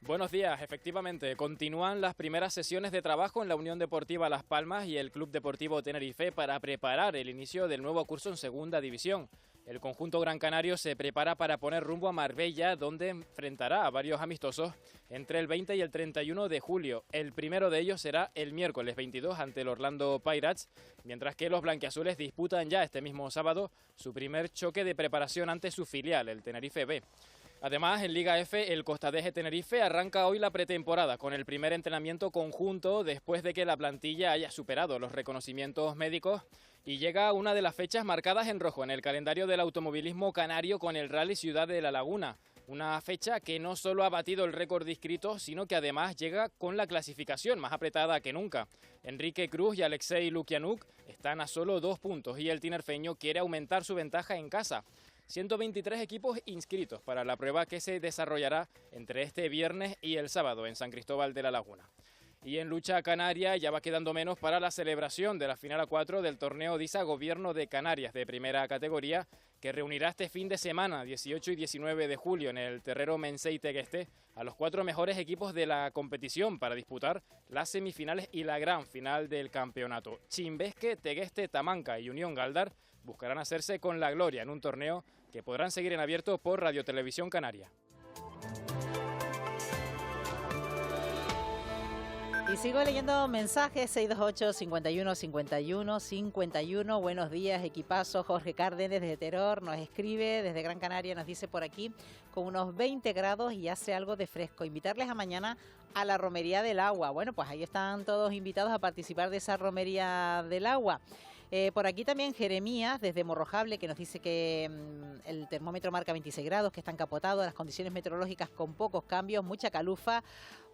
Buenos días, efectivamente, continúan las primeras sesiones de trabajo en la Unión Deportiva Las Palmas y el Club Deportivo Tenerife para preparar el inicio del nuevo curso en Segunda División. El conjunto gran canario se prepara para poner rumbo a Marbella, donde enfrentará a varios amistosos entre el 20 y el 31 de julio. El primero de ellos será el miércoles 22 ante el Orlando Pirates, mientras que los blanquiazules disputan ya este mismo sábado su primer choque de preparación ante su filial, el Tenerife B. Además, en Liga F, el Costa Deje Tenerife arranca hoy la pretemporada con el primer entrenamiento conjunto después de que la plantilla haya superado los reconocimientos médicos y llega una de las fechas marcadas en rojo en el calendario del automovilismo canario con el Rally Ciudad de la Laguna. Una fecha que no solo ha batido el récord de inscritos, sino que además llega con la clasificación más apretada que nunca. Enrique Cruz y Alexei Lukianuk están a solo 2 puntos y el tinerfeño quiere aumentar su ventaja en casa. 123 equipos inscritos para la prueba que se desarrollará entre este viernes y el sábado en San Cristóbal de la Laguna. Y en lucha canaria ya va quedando menos para la celebración de la final A4 del torneo DISA Gobierno de Canarias de primera categoría, que reunirá este fin de semana, 18 y 19 de julio, en el Terrero Mensei Tegueste, a los 4 mejores equipos de la competición para disputar las semifinales y la gran final del campeonato. Chimbesque, Tegueste, Tamanca y Unión Galdar buscarán hacerse con la gloria en un torneo que podrán seguir en abierto por Radio Televisión Canaria. Y sigo leyendo mensajes, 628-51-51-51. Buenos días, equipazo. Jorge Cárdenas desde Teror nos escribe, desde Gran Canaria nos dice por aquí, con unos 20 grados y hace algo de fresco. Invitarles a mañana a la Romería del Agua. Bueno, pues ahí están todos invitados a participar de esa Romería del Agua. Por aquí también Jeremías, desde Morrojable, que nos dice que el termómetro marca 26 grados, que está encapotado, las condiciones meteorológicas con pocos cambios, mucha calufa.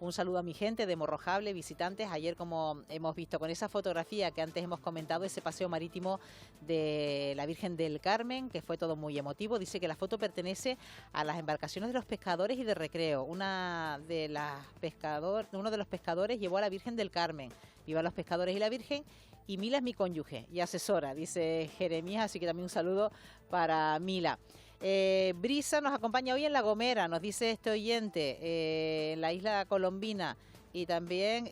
Un saludo a mi gente de Morrojable, visitantes. Ayer, como hemos visto con esa fotografía que antes hemos comentado, ese paseo marítimo de la Virgen del Carmen, que fue todo muy emotivo. Dice que la foto pertenece a las embarcaciones de los pescadores y de recreo. Uno de los pescadores llevó a la Virgen del Carmen. Viva los pescadores y la Virgen. Y Mila es mi cónyuge y asesora, dice Jeremías, así que también un saludo para Mila. Brisa nos acompaña hoy en La Gomera, nos dice este oyente, en la isla Colombina. Y también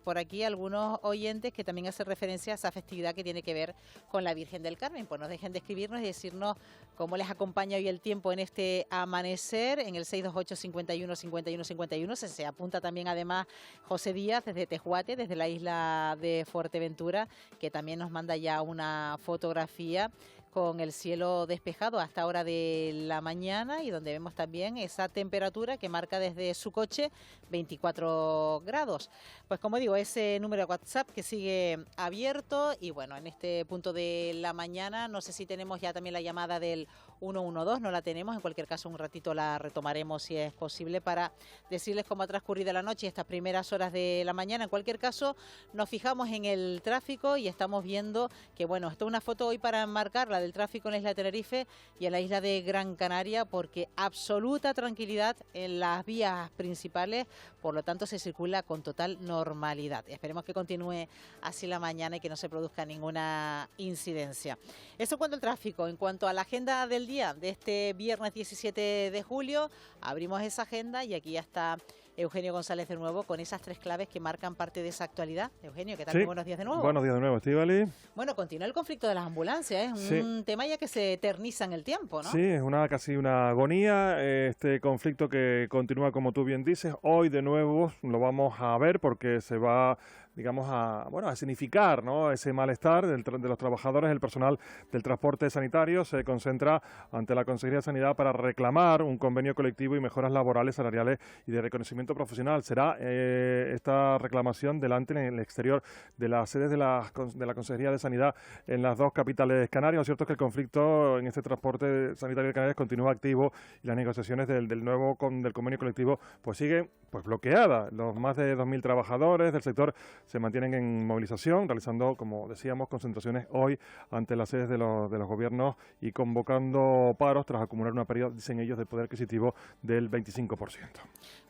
por aquí algunos oyentes que también hacen referencia a esa festividad que tiene que ver con la Virgen del Carmen. Pues no dejen de escribirnos y decirnos cómo les acompaña hoy el tiempo en este amanecer en el 628-51-51-51. Se apunta también además José Díaz desde Tejuate, desde la isla de Fuerteventura, que también nos manda ya una fotografía con el cielo despejado a esta hora de la mañana y donde vemos también esa temperatura que marca desde su coche 24 grados. Pues como digo, ese número de WhatsApp que sigue abierto y bueno, en este punto de la mañana no sé si tenemos ya también la llamada del 112, no la tenemos, en cualquier caso un ratito la retomaremos si es posible para decirles cómo ha transcurrido la noche y estas primeras horas de la mañana. En cualquier caso nos fijamos en el tráfico y estamos viendo que bueno, esto es una foto hoy para enmarcar la el tráfico en la isla de Tenerife y en la isla de Gran Canaria, porque absoluta tranquilidad en las vías principales, por lo tanto se circula con total normalidad. Esperemos que continúe así la mañana y que no se produzca ninguna incidencia. Eso en cuanto al tráfico. En cuanto a la agenda del día de este viernes 17 de julio, abrimos esa agenda y aquí ya está Eugenio González de nuevo con esas 3 claves que marcan parte de esa actualidad. Eugenio, ¿qué tal? Sí. Buenos días de nuevo. Buenos días de nuevo, Estíbaliz. Bueno, continúa el conflicto de las ambulancias, es un tema ya que se eterniza en el tiempo, ¿no? Sí, es casi una agonía, este conflicto que continúa como tú bien dices. Hoy de nuevo lo vamos a ver porque se va, digamos, a significar, ¿no?, ese malestar de los trabajadores. El personal del transporte sanitario se concentra ante la Consejería de Sanidad para reclamar un convenio colectivo y mejoras laborales, salariales y de reconocimiento profesional. Será esta reclamación delante en el exterior de las sedes de la Consejería de Sanidad en las 2 capitales canarias. Lo cierto es que el conflicto en este transporte sanitario de Canarias continúa activo y las negociaciones del convenio colectivo pues siguen bloqueadas. Los más de 2.000 trabajadores del sector se mantienen en movilización, realizando, como decíamos, concentraciones hoy ante las sedes de los gobiernos y convocando paros tras acumular una pérdida, dicen ellos, del poder adquisitivo del 25%.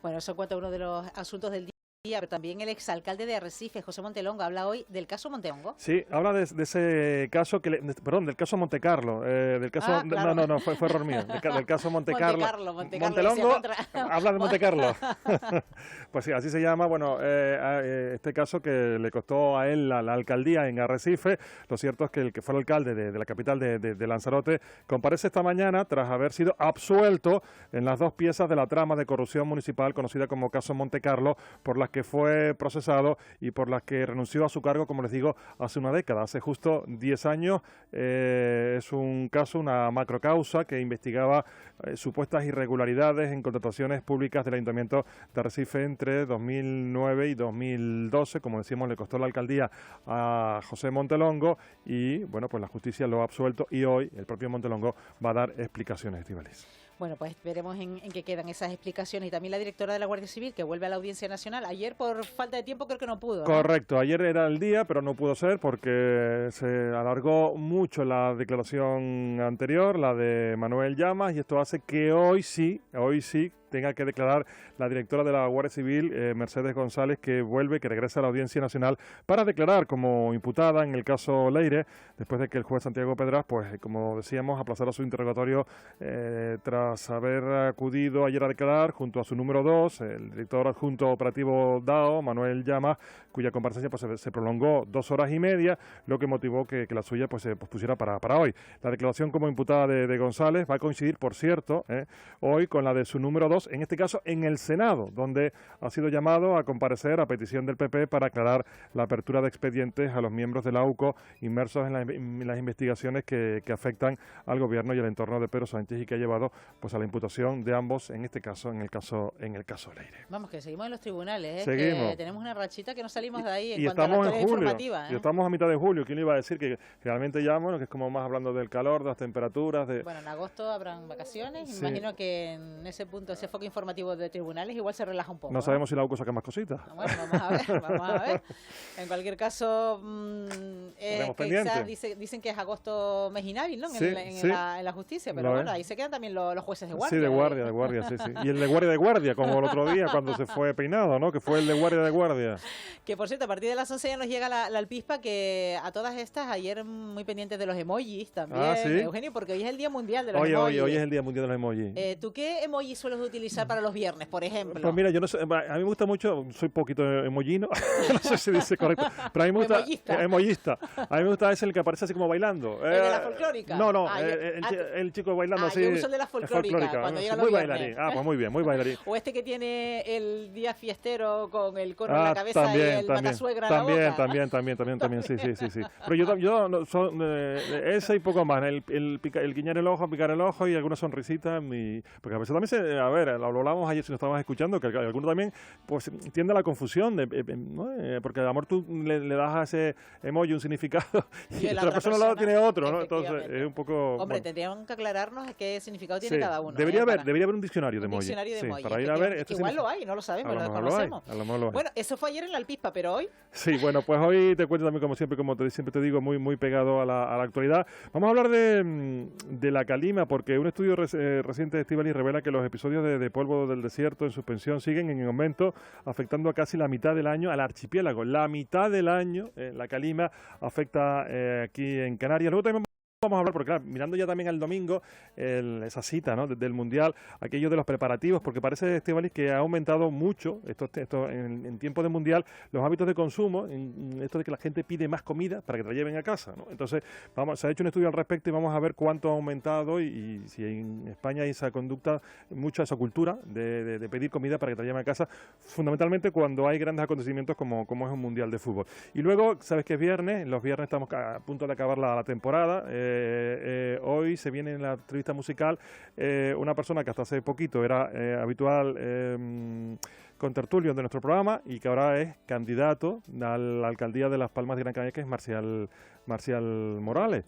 Bueno, eso cuenta uno de los asuntos del día, pero también el exalcalde de Arrecife, José Montelongo, habla hoy del caso Montelongo. Sí, habla de ese caso, del caso Montecarlo. Del caso, claro. No, fue error mío. Del caso Montecarlo. Montelongo habla de Montecarlo. Pues sí, así se llama. Bueno, este caso que le costó a él la alcaldía en Arrecife. Lo cierto es que el que fue el alcalde de la capital de Lanzarote comparece esta mañana tras haber sido absuelto en las 2 piezas de la trama de corrupción municipal conocida como caso Montecarlo, por las que fue procesado y por las que renunció a su cargo, como les digo, hace una década, hace justo 10 años. Es un caso, una macrocausa que investigaba supuestas irregularidades en contrataciones públicas del Ayuntamiento de Arrecife entre 2009 y 2012. Como decíamos, le costó la alcaldía a José Montelongo y, bueno, pues la justicia lo ha absuelto y hoy el propio Montelongo va a dar explicaciones, Estíbaliz. Bueno, pues veremos en qué quedan esas explicaciones. Y también la directora de la Guardia Civil, que vuelve a la Audiencia Nacional. Ayer, por falta de tiempo, creo que no pudo, ¿no? Correcto, ayer era el día, pero no pudo ser porque se alargó mucho la declaración anterior, la de Manuel Llamas, y esto hace que hoy sí tenga que declarar la directora de la Guardia Civil, Mercedes González, que regresa a la Audiencia Nacional para declarar como imputada en el caso Leire, después de que el juez Santiago Pedraz, pues como decíamos, aplazara su interrogatorio tras haber acudido ayer a declarar junto a su número 2, el director adjunto operativo DAO, Manuel Llamas, cuya comparecencia pues se prolongó 2 horas y media, lo que motivó que la suya pues se pospusiera para hoy. La declaración como imputada de González va a coincidir, por cierto, hoy con la de su número 2, en este caso en el Senado, donde ha sido llamado a comparecer a petición del PP para aclarar la apertura de expedientes a los miembros de la UCO inmersos en las investigaciones que afectan al gobierno y al entorno de Pedro Sánchez y que ha llevado pues a la imputación de ambos, en este caso, en el caso Leire. Vamos, que seguimos en los tribunales, Seguimos. Que tenemos una rachita que no salimos de ahí y en cuanto a la estamos en actualidad julio, informativa. y estamos a mitad de julio. ¿Quién le iba a decir que realmente ya, bueno, que es como más hablando del calor, de las temperaturas? Bueno, en agosto habrán vacaciones, Sí. imagino que en ese punto, ese foco informativo de tribunales igual se relaja un poco. No sabemos si la UCO saca más cositas. Bueno, vamos a ver. En cualquier caso, quizás dicen que es agosto mes inhábil, ¿no? En la justicia, pero bueno, ahí se quedan también los jueces de guardia. Sí, de guardia, sí. Y el de guardia, como el otro día cuando se fue peinado, ¿no? Que fue el de guardia. Que por cierto, a partir de las 11 ya nos llega la alpispa, que a todas estas, ayer muy pendientes de los emojis también, ¿sí? Eugenio, porque hoy es el Día Mundial de los emojis. Hoy es el Día Mundial de los emojis. ¿Tú qué emojis sueles utilizar para los viernes, por ejemplo? Pues mira, yo no sé, a mí me gusta mucho, soy poquito emojino, no sé si dice correcto, pero a mí me gusta... Emojista. A mí me gusta ese el que aparece así como bailando. ¿El de la folclórica? No, el chico bailando así. Yo uso el de la folclórica, cuando llega los muy viernes. bailarín. Pues muy bien, muy bailarín. O este que tiene el día fiestero con el cono en la cabeza y el matasuegra en la boca. También, sí. Pero yo no, son ese y poco más, el guiñar el ojo, picar el ojo y alguna sonrisita, porque a veces también lo hablábamos ayer si nos estábamos escuchando, que alguno también pues tiende a la confusión, ¿no? Porque a lo mejor tú le das a ese emoji un significado significado y otra persona al lado tiene otro, ¿no? Entonces es un poco... Hombre, tendrían que aclararnos qué significado tiene cada uno. Debería haber un diccionario de emoji. Para ir a ver... Igual lo hay, no lo sabemos, lo desconocemos. Bueno, eso fue ayer en la Alpispa, pero hoy... Sí, bueno, pues hoy te cuento también, como siempre te digo, muy pegado a la actualidad. Vamos a hablar de la calima, porque un estudio reciente de Estíbaliz revela que los episodios de polvo del desierto en suspensión siguen en aumento, afectando a casi la mitad del año al archipiélago. La mitad del año la calima afecta aquí en Canarias. Luego también vamos a hablar, porque claro, mirando ya también al domingo, esa cita, ¿no?, del Mundial, aquello de los preparativos, porque parece, Estíbaliz, que ha aumentado mucho esto en tiempo de Mundial, los hábitos de consumo, en esto de que la gente pide más comida para que te la lleven a casa, ¿no? Entonces, se ha hecho un estudio al respecto y vamos a ver cuánto ha aumentado y si en España hay esa conducta, mucha esa cultura de pedir comida para que te la lleven a casa, fundamentalmente cuando hay grandes acontecimientos como es un Mundial de fútbol. Y luego, sabes que es viernes, los viernes estamos a punto de acabar la temporada. Hoy se viene en la entrevista musical una persona que hasta hace poquito era habitual contertulio de nuestro programa y que ahora es candidato a la alcaldía de Las Palmas de Gran Canaria, que es Marcial Morales.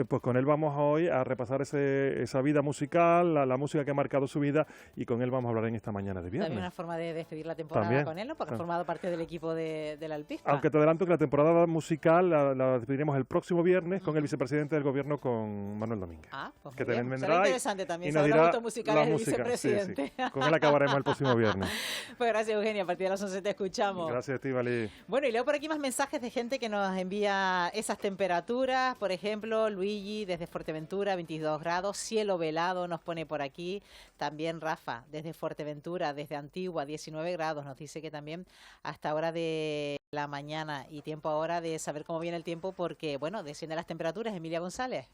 Pues con él vamos hoy a repasar esa vida musical, la música que ha marcado su vida, y con él vamos a hablar en esta mañana de viernes. También una forma de despedir la temporada con él, ¿no? Porque ha formado parte del equipo de la Alpispa. Aunque te adelanto que la temporada musical la despediremos el próximo viernes con el vicepresidente del Gobierno, con Manuel Domínguez. Pues que también vendrá interesante también y nos saber dirá los gustos musicales del vicepresidente. Sí. Con él acabaremos el próximo viernes. Pues gracias, Eugenia. A partir de las 11 te escuchamos. Gracias, Estíbaliz. Bueno, y leo por aquí más mensajes de gente que nos envía esas temperaturas. Por ejemplo, Luigi desde Fuerteventura, 22 grados, cielo velado nos pone por aquí. También Rafa desde Fuerteventura, desde Antigua, 19 grados. Nos dice que también hasta hora de la mañana, y tiempo ahora de saber cómo viene el tiempo, porque, bueno, descienden las temperaturas. Emilia González.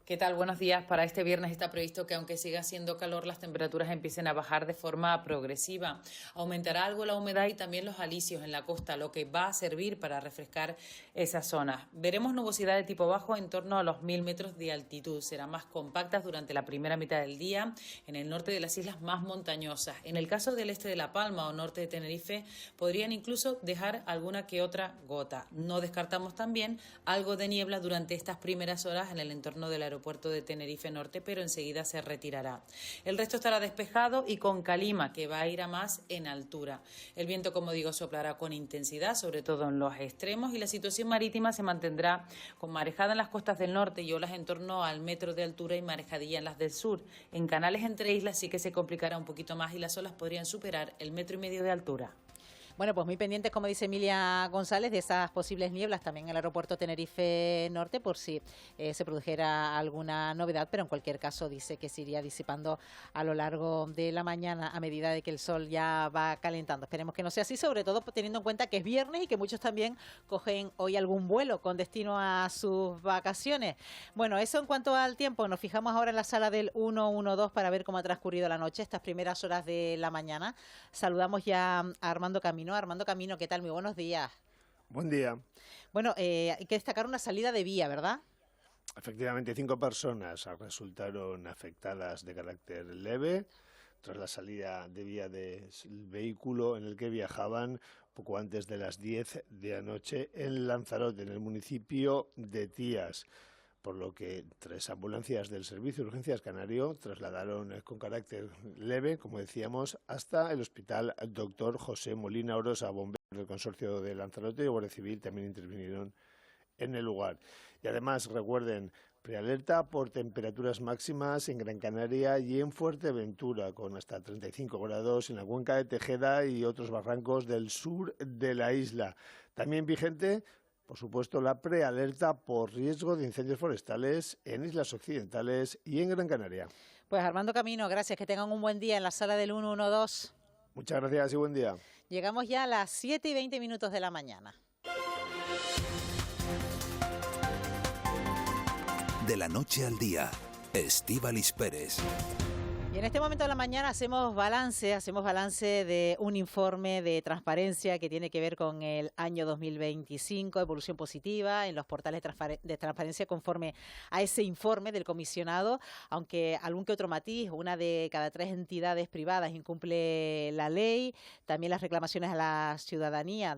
¿Qué tal? Buenos días. Para este viernes está previsto que, aunque siga haciendo calor, las temperaturas empiecen a bajar de forma progresiva. Aumentará algo la humedad y también los alisios en la costa, lo que va a servir para refrescar esas zonas. Veremos nubosidad de tipo bajo en torno a los 1000 metros de altitud. Serán más compactas durante la primera mitad del día en el norte de las islas más montañosas. En el caso del este de La Palma o norte de Tenerife, podrían incluso dejar alguna que otra gota. No descartamos también algo de niebla durante estas primeras horas en el entorno del aeropuerto de Tenerife Norte, pero enseguida se retirará. El resto estará despejado y con calima, que va a ir a más en altura. El viento, como digo, soplará con intensidad, sobre todo en los extremos, y la situación marítima se mantendrá con marejada en las costas del norte y olas en torno al metro de altura y marejadilla en las del sur. En canales entre islas sí que se complicará un poquito más y las olas podrían superar el 1,5 metros de altura. Bueno, pues muy pendientes, como dice Emilia González, de esas posibles nieblas también en el aeropuerto Tenerife Norte, por si se produjera alguna novedad, pero en cualquier caso dice que se iría disipando a lo largo de la mañana a medida de que el sol ya va calentando. Esperemos que no sea así, sobre todo teniendo en cuenta que es viernes y que muchos también cogen hoy algún vuelo con destino a sus vacaciones. Bueno, eso en cuanto al tiempo. Nos fijamos ahora en la sala del 112 para ver cómo ha transcurrido la noche, estas primeras horas de la mañana. Saludamos ya a Armando Camino. Armando Camino, ¿qué tal? Muy buenos días. Buen día. Bueno, hay que destacar una salida de vía, ¿verdad? Efectivamente, 5 personas resultaron afectadas de carácter leve tras la salida de vía del vehículo en el que viajaban poco antes de las 10 de anoche en Lanzarote, en el municipio de Tías, por lo que 3 ambulancias del Servicio de Urgencias Canario trasladaron con carácter leve, como decíamos, hasta el Hospital Dr. José Molina Orosa. Bomberos del Consorcio de Lanzarote y Guardia Civil también intervinieron en el lugar. Y además, recuerden, prealerta por temperaturas máximas en Gran Canaria y en Fuerteventura, con hasta 35 grados en la cuenca de Tejeda y otros barrancos del sur de la isla. También vigente, por supuesto, la prealerta por riesgo de incendios forestales en islas occidentales y en Gran Canaria. Pues Armando Camino, gracias. Que tengan un buen día en la sala del 112. Muchas gracias y buen día. Llegamos ya a las 7:20 de la mañana. De la noche al día, Estíbaliz Pérez. Y en este momento de la mañana hacemos balance de un informe de transparencia que tiene que ver con el año 2025, evolución positiva en los portales de transparencia conforme a ese informe del comisionado, aunque algún que otro matiz, una de cada 3 entidades privadas incumple la ley, también las reclamaciones a la ciudadanía,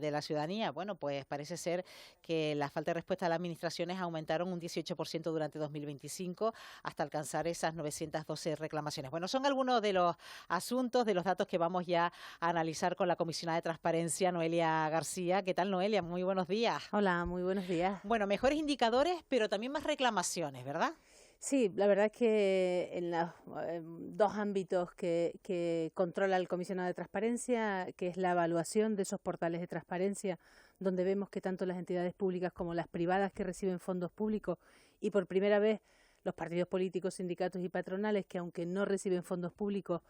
bueno, pues parece ser que la falta de respuesta de las administraciones aumentaron un 18% durante 2025 hasta alcanzar esas 912 reclamaciones. Bueno, son algunos de los asuntos, de los datos que vamos ya a analizar con la comisionada de transparencia, Noelia García. ¿Qué tal, Noelia? Muy buenos días. Hola, muy buenos días. Bueno, mejores indicadores, pero también más reclamaciones, ¿verdad? Sí, la verdad es que en los 2 ámbitos que controla el comisionado de transparencia, que es la evaluación de esos portales de transparencia, donde vemos que tanto las entidades públicas como las privadas que reciben fondos públicos y por primera vez los partidos políticos, sindicatos y patronales que aunque no reciben fondos públicos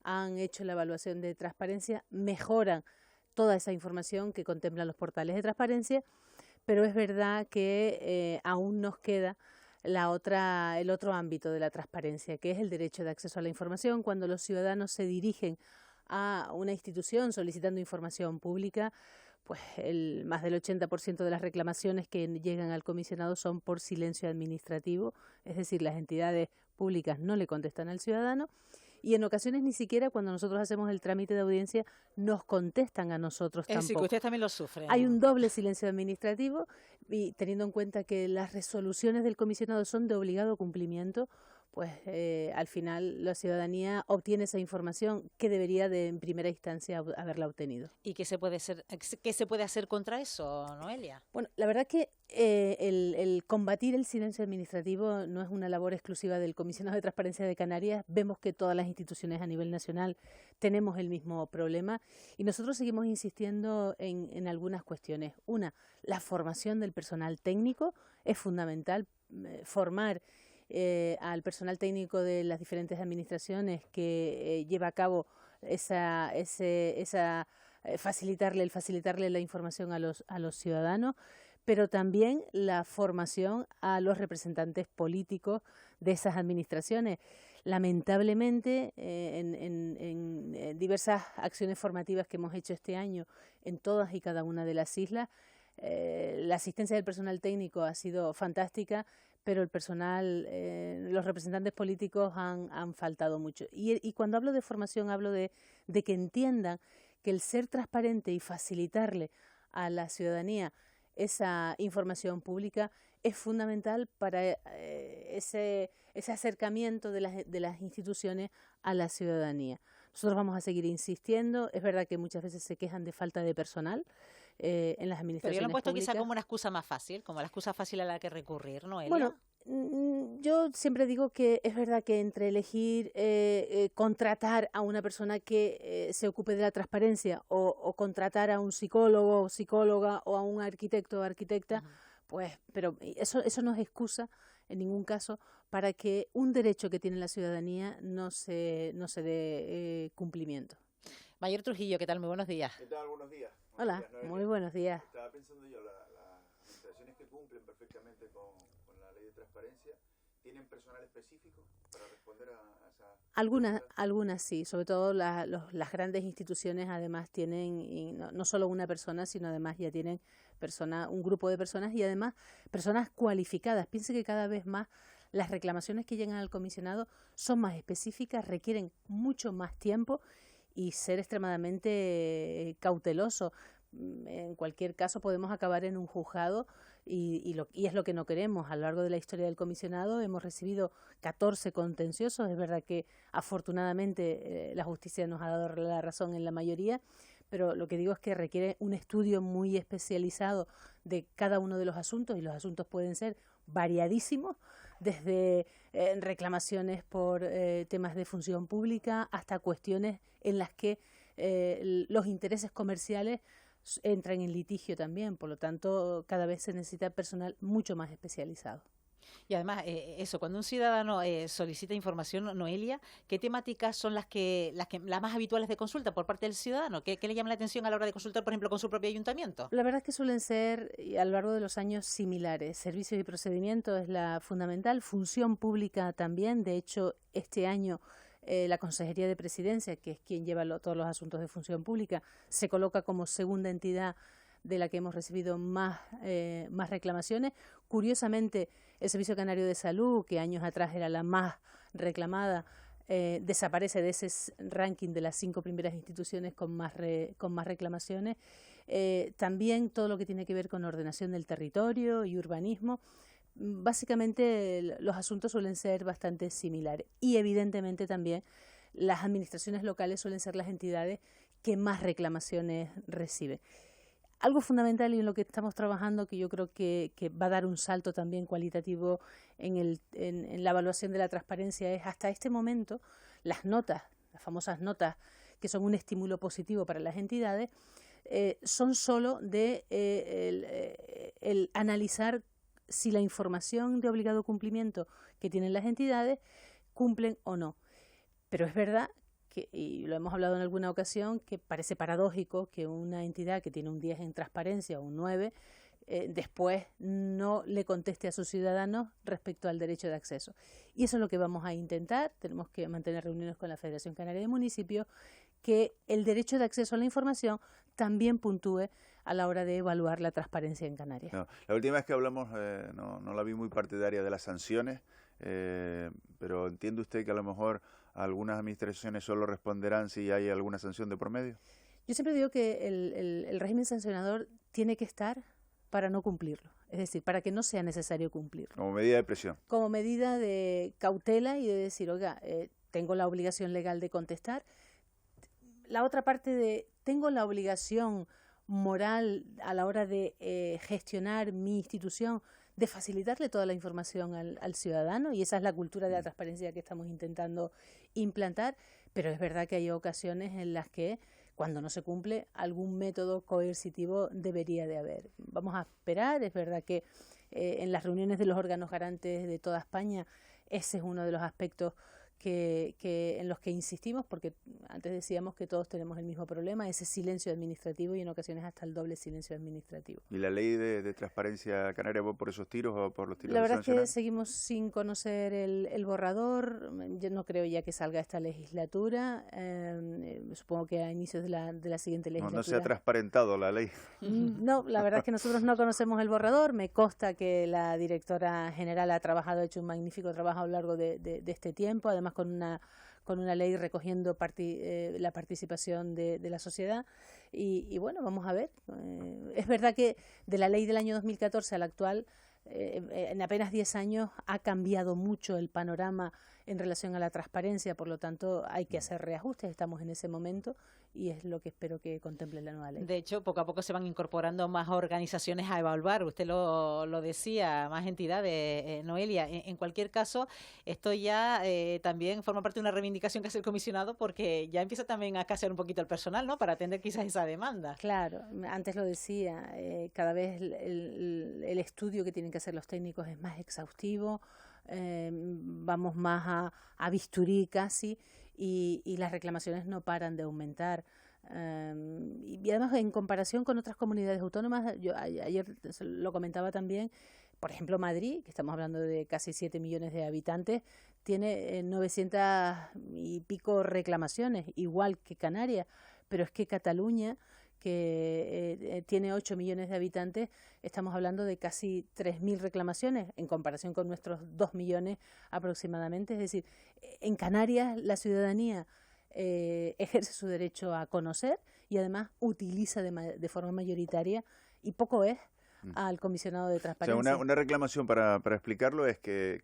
han hecho la evaluación de transparencia, mejoran toda esa información que contemplan los portales de transparencia, pero es verdad que aún nos queda el otro ámbito de la transparencia, que es el derecho de acceso a la información. Cuando los ciudadanos se dirigen a una institución solicitando información pública, pues más del 80% de las reclamaciones que llegan al comisionado son por silencio administrativo, es decir, las entidades públicas no le contestan al ciudadano y en ocasiones ni siquiera cuando nosotros hacemos el trámite de audiencia nos contestan a nosotros tampoco. Es decir, que ustedes también lo sufren. Hay un doble silencio administrativo y teniendo en cuenta que las resoluciones del comisionado son de obligado cumplimiento, pues al final la ciudadanía obtiene esa información que debería en primera instancia haberla obtenido. ¿Y qué se puede hacer contra eso, Noelia? Bueno, la verdad que el combatir el silencio administrativo no es una labor exclusiva del Comisionado de Transparencia de Canarias. Vemos que todas las instituciones a nivel nacional tenemos el mismo problema y nosotros seguimos insistiendo en algunas cuestiones. Una, la formación del personal técnico es fundamental, formar al personal técnico de las diferentes administraciones que lleva a cabo facilitarle la información a los ciudadanos, pero también la formación a los representantes políticos de esas administraciones. Lamentablemente, en diversas acciones formativas que hemos hecho este año en todas y cada una de las islas, la asistencia del personal técnico ha sido fantástica, pero el personal, los representantes políticos han faltado mucho. Y cuando hablo de formación, hablo de que entiendan que el ser transparente y facilitarle a la ciudadanía esa información pública es fundamental para ese acercamiento de las instituciones a la ciudadanía. Nosotros vamos a seguir insistiendo. Es verdad que muchas veces se quejan de falta de personal en las administraciones Pero yo lo he puesto públicas. quizá como una excusa más fácil, como la excusa fácil a la que recurrir, ¿no, Elia? Bueno, yo siempre digo que es verdad que entre elegir contratar a una persona que se ocupe de la transparencia o contratar a un psicólogo o psicóloga o a un arquitecto o arquitecta, pues, pero eso no es excusa en ningún caso para que un derecho que tiene la ciudadanía no se dé cumplimiento. Mayor Trujillo, ¿qué tal? Muy buenos días. ¿Qué tal? Buenos días. Hola, muy buenos días. Estaba pensando yo, las administraciones que cumplen perfectamente con la ley de transparencia, ¿tienen personal específico para responder a esa...? Algunas sí, sobre todo las grandes instituciones además tienen, y no solo una persona, sino además ya tienen un grupo de personas y además personas cualificadas. Piense que cada vez más las reclamaciones que llegan al comisionado son más específicas, requieren mucho más tiempo y ser extremadamente cauteloso. En cualquier caso podemos acabar en un juzgado y es lo que no queremos. A lo largo de la historia del comisionado hemos recibido 14 contenciosos. Es verdad que afortunadamente la justicia nos ha dado la razón en la mayoría, pero lo que digo es que requiere un estudio muy especializado de cada uno de los asuntos y los asuntos pueden ser variadísimos, desde reclamaciones por temas de función pública hasta cuestiones en las que los intereses comerciales entran en litigio también. Por lo tanto, cada vez se necesita personal mucho más especializado. Y además, cuando un ciudadano solicita información, Noelia, ¿qué temáticas son las más habituales de consulta por parte del ciudadano? ¿Qué le llama la atención a la hora de consultar, por ejemplo, con su propio ayuntamiento? La verdad es que suelen ser, a lo largo de los años, similares. Servicios y procedimientos es la fundamental, función pública también. De hecho, este año La Consejería de Presidencia, que es quien lleva todos los asuntos de función pública, se coloca como segunda entidad de la que hemos recibido más reclamaciones. Curiosamente, el Servicio Canario de Salud, que años atrás era la más reclamada, desaparece de ese ranking de las 5 primeras instituciones con más reclamaciones. También todo lo que tiene que ver con ordenación del territorio y urbanismo. Básicamente los asuntos suelen ser bastante similares y evidentemente también las administraciones locales suelen ser las entidades que más reclamaciones reciben. Algo fundamental y en lo que estamos trabajando, que yo creo que va a dar un salto también cualitativo en la evaluación de la transparencia, es hasta este momento las notas, las famosas notas que son un estímulo positivo para las entidades, son solo de el analizar si la información de obligado cumplimiento que tienen las entidades cumplen o no. Pero es verdad y lo hemos hablado en alguna ocasión, que parece paradójico que una entidad que tiene un 10 en transparencia o un 9, después no le conteste a sus ciudadanos respecto al derecho de acceso. Y eso es lo que vamos a intentar. Tenemos que mantener reuniones con la Federación Canaria de Municipios, que el derecho de acceso a la información también puntúe a la hora de evaluar la transparencia en Canarias. No, la última vez que hablamos no la vi muy partidaria de las sanciones, pero ¿entiende usted que a lo mejor algunas administraciones solo responderán si hay alguna sanción de por medio? Yo siempre digo que el régimen sancionador tiene que estar para no cumplirlo, es decir, para que no sea necesario cumplirlo. Como medida de presión. Como medida de cautela y de decir, oiga, tengo la obligación legal de contestar. La otra parte de, tengo la obligación moral a la hora de gestionar mi institución, de facilitarle toda la información al ciudadano, y esa es la cultura de la transparencia que estamos intentando implantar, pero es verdad que hay ocasiones en las que cuando no se cumple algún método coercitivo debería de haber. Vamos a esperar, es verdad que en las reuniones de los órganos garantes de toda España ese es uno de los aspectos en los que insistimos, porque antes decíamos que todos tenemos el mismo problema, ese silencio administrativo y en ocasiones hasta el doble silencio administrativo. ¿Y la ley de transparencia canaria va por esos tiros o por los tiros? La verdad es que seguimos sin conocer el borrador. Yo no creo ya que salga esta legislatura, supongo que a inicios de la siguiente legislatura. No se ha transparentado la ley. No, la verdad es que nosotros no conocemos el borrador. Me consta que la directora general ha hecho un magnífico trabajo a lo largo de este tiempo, además con una ley recogiendo la participación de la sociedad y bueno, vamos a ver. Es verdad que de la ley del año 2014 a la actual, en apenas 10 años ha cambiado mucho el panorama en relación a la transparencia, por lo tanto hay que hacer reajustes, estamos en ese momento y es lo que espero que contemple la nueva ley. De hecho, poco a poco se van incorporando más organizaciones a evaluar, usted lo decía, más entidades, Noelia. En cualquier caso, esto ya también forma parte de una reivindicación que hace el comisionado, porque ya empieza también a escasear un poquito el personal, ¿no?, para atender quizás esa demanda. Claro, antes lo decía, cada vez el estudio que tienen que hacer los técnicos es más exhaustivo, vamos más a bisturí casi, y las reclamaciones no paran de aumentar. Y además, en comparación con otras comunidades autónomas, yo ayer lo comentaba también, por ejemplo, Madrid, que estamos hablando de casi 7 millones de habitantes, tiene 900 y pico reclamaciones, igual que Canarias, pero es que Cataluña, que tiene 8 millones de habitantes, estamos hablando de casi 3.000 reclamaciones en comparación con nuestros 2 millones aproximadamente. Es decir, en Canarias la ciudadanía ejerce su derecho a conocer y además utiliza de forma mayoritaria, y poco es, al comisionado de transparencia. O sea, una reclamación, para explicarlo, es que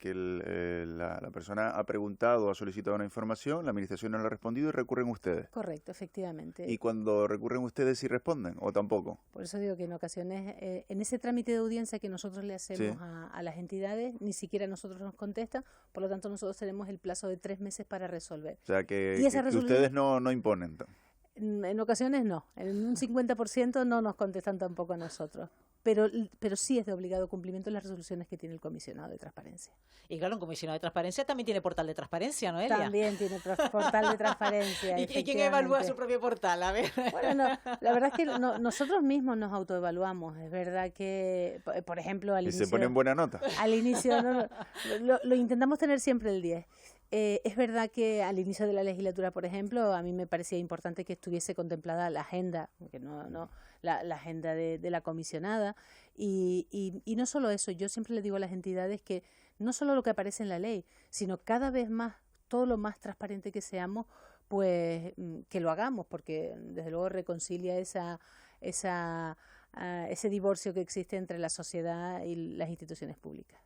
la persona ha preguntado, ha solicitado una información, la administración no le ha respondido y recurren ustedes. Correcto, efectivamente. ¿Y cuando recurren ustedes sí responden o tampoco? Por eso digo que en ocasiones, en ese trámite de audiencia que nosotros le hacemos a las entidades, ni siquiera nosotros nos contestan, por lo tanto nosotros tenemos el plazo de 3 meses para resolver. O sea, que ustedes no imponen. En ocasiones no, en un 50% no nos contestan tampoco a nosotros. Pero sí es de obligado cumplimiento las resoluciones que tiene el comisionado de transparencia. Y claro, un comisionado de transparencia también tiene portal de transparencia, ¿no, Elia? También tiene portal de transparencia. ¿Y quién evalúa su propio portal? A ver. Bueno, la verdad es que nosotros mismos nos autoevaluamos. Es verdad que, por ejemplo, al inicio... ¿Y se ponen buena nota? Al inicio lo intentamos tener siempre el 10. Es verdad que al inicio de la legislatura, por ejemplo, a mí me parecía importante que estuviese contemplada la agenda, que la agenda de la comisionada, y no solo eso, yo siempre le digo a las entidades que no solo lo que aparece en la ley, sino cada vez más, todo lo más transparente que seamos, pues que lo hagamos, porque desde luego reconcilia ese divorcio que existe entre la sociedad y las instituciones públicas.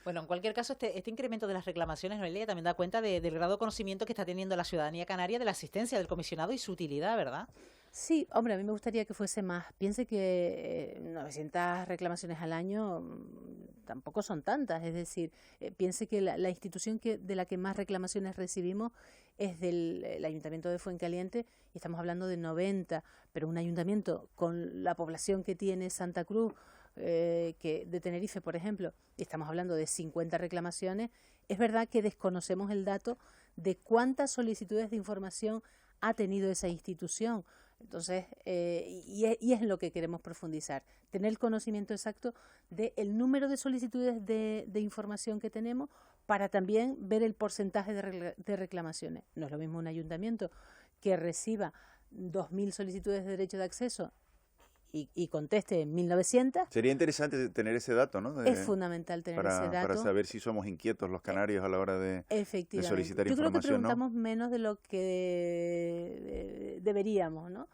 Bueno, en cualquier caso, este incremento de las reclamaciones, Noelia, también da cuenta del grado de conocimiento que está teniendo la ciudadanía canaria de la asistencia del comisionado y su utilidad, ¿verdad? Sí, hombre, a mí me gustaría que fuese más. Piense que 900 reclamaciones al año tampoco son tantas. Es decir, piense que la institución de la que más reclamaciones recibimos es del Ayuntamiento de Fuencaliente, y estamos hablando de 90, pero un ayuntamiento con la población que tiene Santa Cruz, de Tenerife, por ejemplo, y estamos hablando de 50 reclamaciones, es verdad que desconocemos el dato de cuántas solicitudes de información ha tenido esa institución. Entonces, y es en lo que queremos profundizar, tener el conocimiento exacto del número de solicitudes de información que tenemos, para también ver el porcentaje de reclamaciones. No es lo mismo un ayuntamiento que reciba 2.000 solicitudes de derecho de acceso y conteste en 1.900. Sería interesante tener ese dato, ¿no? Es fundamental tener ese dato. Para saber si somos inquietos los canarios a la hora de solicitar información. Yo creo que preguntamos menos de lo que deberíamos, ¿no?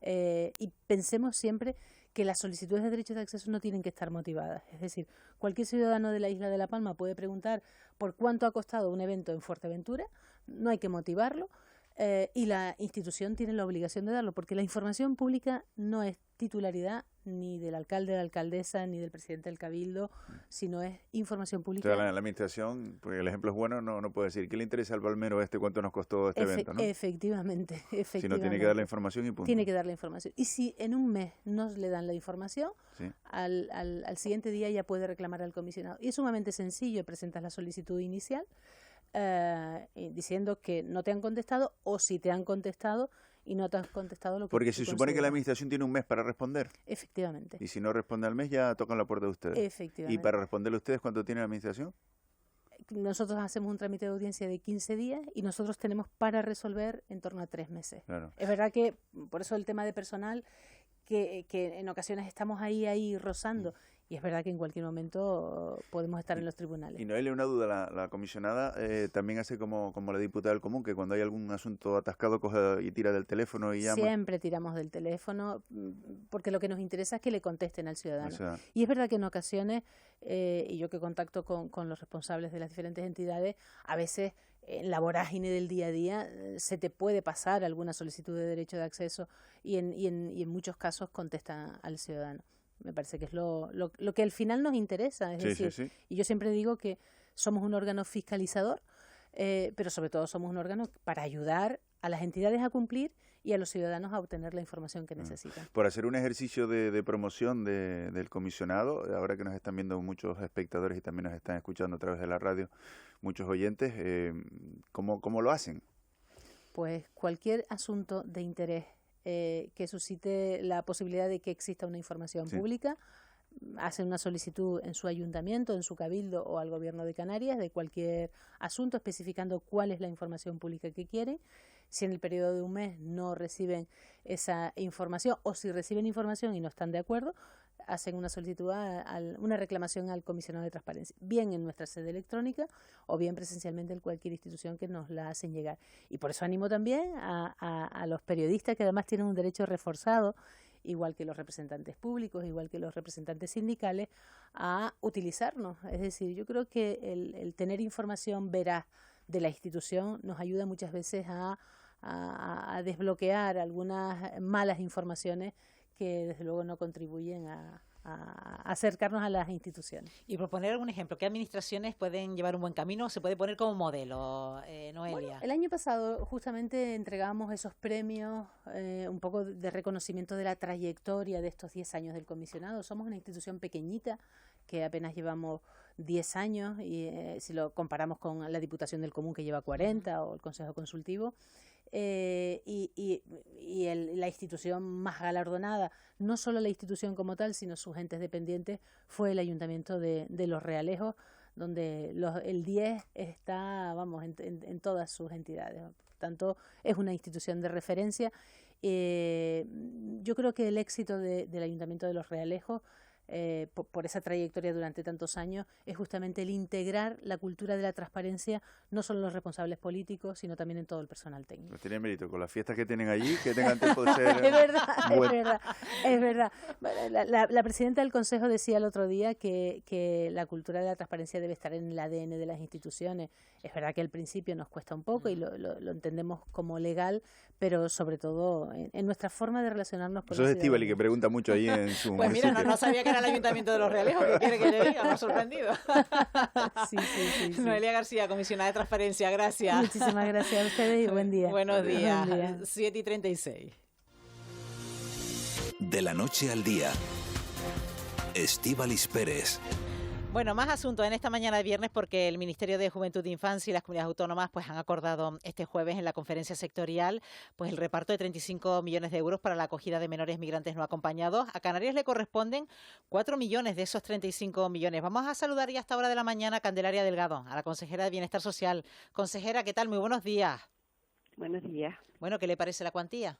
Y pensemos siempre que las solicitudes de derechos de acceso no tienen que estar motivadas. Es decir, cualquier ciudadano de la isla de La Palma puede preguntar por cuánto ha costado un evento en Fuerteventura, no hay que motivarlo, y la institución tiene la obligación de darlo, porque la información pública no es titularidad ni del alcalde, de la alcaldesa, ni del presidente del cabildo, sino es información pública. O sea, la administración, porque el ejemplo es bueno, no puede decir, ¿qué le interesa al palmero cuánto nos costó este evento? ¿no? Efectivamente. Si no, tiene que dar la información y punto. Tiene que dar la información. Y si en un mes no le dan la información, sí, al siguiente día ya puede reclamar al comisionado. Y es sumamente sencillo, presentas la solicitud inicial, diciendo que no te han contestado, o si te han contestado y no te has contestado lo que porque se supone que la administración tiene un mes para responder. Efectivamente. Y si no responde al mes, ya tocan la puerta de ustedes. Efectivamente. ¿Y para responderle a ustedes cuánto tiene la administración? Nosotros hacemos un trámite de audiencia de 15 días y nosotros tenemos para resolver en torno a 3 meses. Claro. Es verdad que, por eso el tema de personal, que en ocasiones estamos ahí rozando, y es verdad que en cualquier momento podemos estar en los tribunales. Y Noelia, una duda, la comisionada también hace como la diputada del común, que cuando hay algún asunto atascado coge y tira del teléfono y llama. Siempre tiramos del teléfono, porque lo que nos interesa es que le contesten al ciudadano. Y es verdad que en ocasiones, y yo que contacto con los responsables de las diferentes entidades, a veces en la vorágine del día a día se te puede pasar alguna solicitud de derecho de acceso y en muchos casos contestan al ciudadano. Me parece que es lo que al final nos interesa. Es decir, sí. Y yo siempre digo que somos un órgano fiscalizador, pero sobre todo somos un órgano para ayudar a las entidades a cumplir y a los ciudadanos a obtener la información que necesitan. Por hacer un ejercicio de promoción del comisionado, ahora que nos están viendo muchos espectadores y también nos están escuchando a través de la radio, muchos oyentes, ¿cómo lo hacen? Pues cualquier asunto de interés que suscite la posibilidad de que exista una información pública, hacen una solicitud en su ayuntamiento, en su cabildo o al gobierno de Canarias de cualquier asunto, especificando cuál es la información pública que quieren. Si en el periodo de un mes no reciben esa información, o si reciben información y no están de acuerdo, hacen una solicitud, una reclamación al comisionado de transparencia, bien en nuestra sede electrónica o bien presencialmente en cualquier institución que nos la hacen llegar. Y por eso animo también a los periodistas, que además tienen un derecho reforzado, igual que los representantes públicos, igual que los representantes sindicales, a utilizarnos. Es decir, yo creo que el tener información veraz de la institución nos ayuda muchas veces a desbloquear algunas malas informaciones que desde luego no contribuyen a acercarnos a las instituciones. Y proponer algún ejemplo, ¿qué administraciones pueden llevar un buen camino? ¿Se puede poner como modelo, Noelia? Bueno, el año pasado justamente entregábamos esos premios, un poco de reconocimiento de la trayectoria de estos 10 años del comisionado. Somos una institución pequeñita que apenas llevamos 10 años y si lo comparamos con la Diputación del Común, que lleva 40, o el Consejo Consultivo, la institución más galardonada, no solo la institución como tal, sino sus entes dependientes, fue el Ayuntamiento de Los Realejos, donde el 10 está, vamos, en todas sus entidades. Por tanto, es una institución de referencia. Yo creo que el éxito del Ayuntamiento de Los Realejos, por esa trayectoria durante tantos años, es justamente el integrar la cultura de la transparencia, no solo en los responsables políticos, sino también en todo el personal técnico. Pues tiene mérito, con las fiestas que tienen allí, que tengan tiempo de ser... Es verdad. La presidenta del Consejo decía el otro día que la cultura de la transparencia debe estar en el ADN de las instituciones. Es verdad que al principio nos cuesta un poco y lo entendemos como legal, pero sobre todo en nuestra forma de relacionarnos con Eso es Estíbaliz, que pregunta mucho ahí en su Pues mira, no sabía que era el Ayuntamiento de Los Realejos, ¿qué quiere que le diga? Me ha sorprendido. Sí. Noelia García, comisionada de Transparencia, gracias. Muchísimas gracias a ustedes y buen día. Buenos días, Buen día. 7:36. De la noche al día, Estíbaliz Pérez. Bueno, más asuntos en esta mañana de viernes porque el Ministerio de Juventud e Infancia y las comunidades autónomas pues han acordado este jueves en la conferencia sectorial pues el reparto de 35 millones de euros para la acogida de menores migrantes no acompañados. A Canarias le corresponden 4 millones de esos 35 millones. Vamos a saludar ya a esta hora de la mañana a Candelaria Delgado, a la consejera de Bienestar Social. Consejera, ¿qué tal? Muy buenos días. Buenos días. Bueno, ¿qué le parece la cuantía?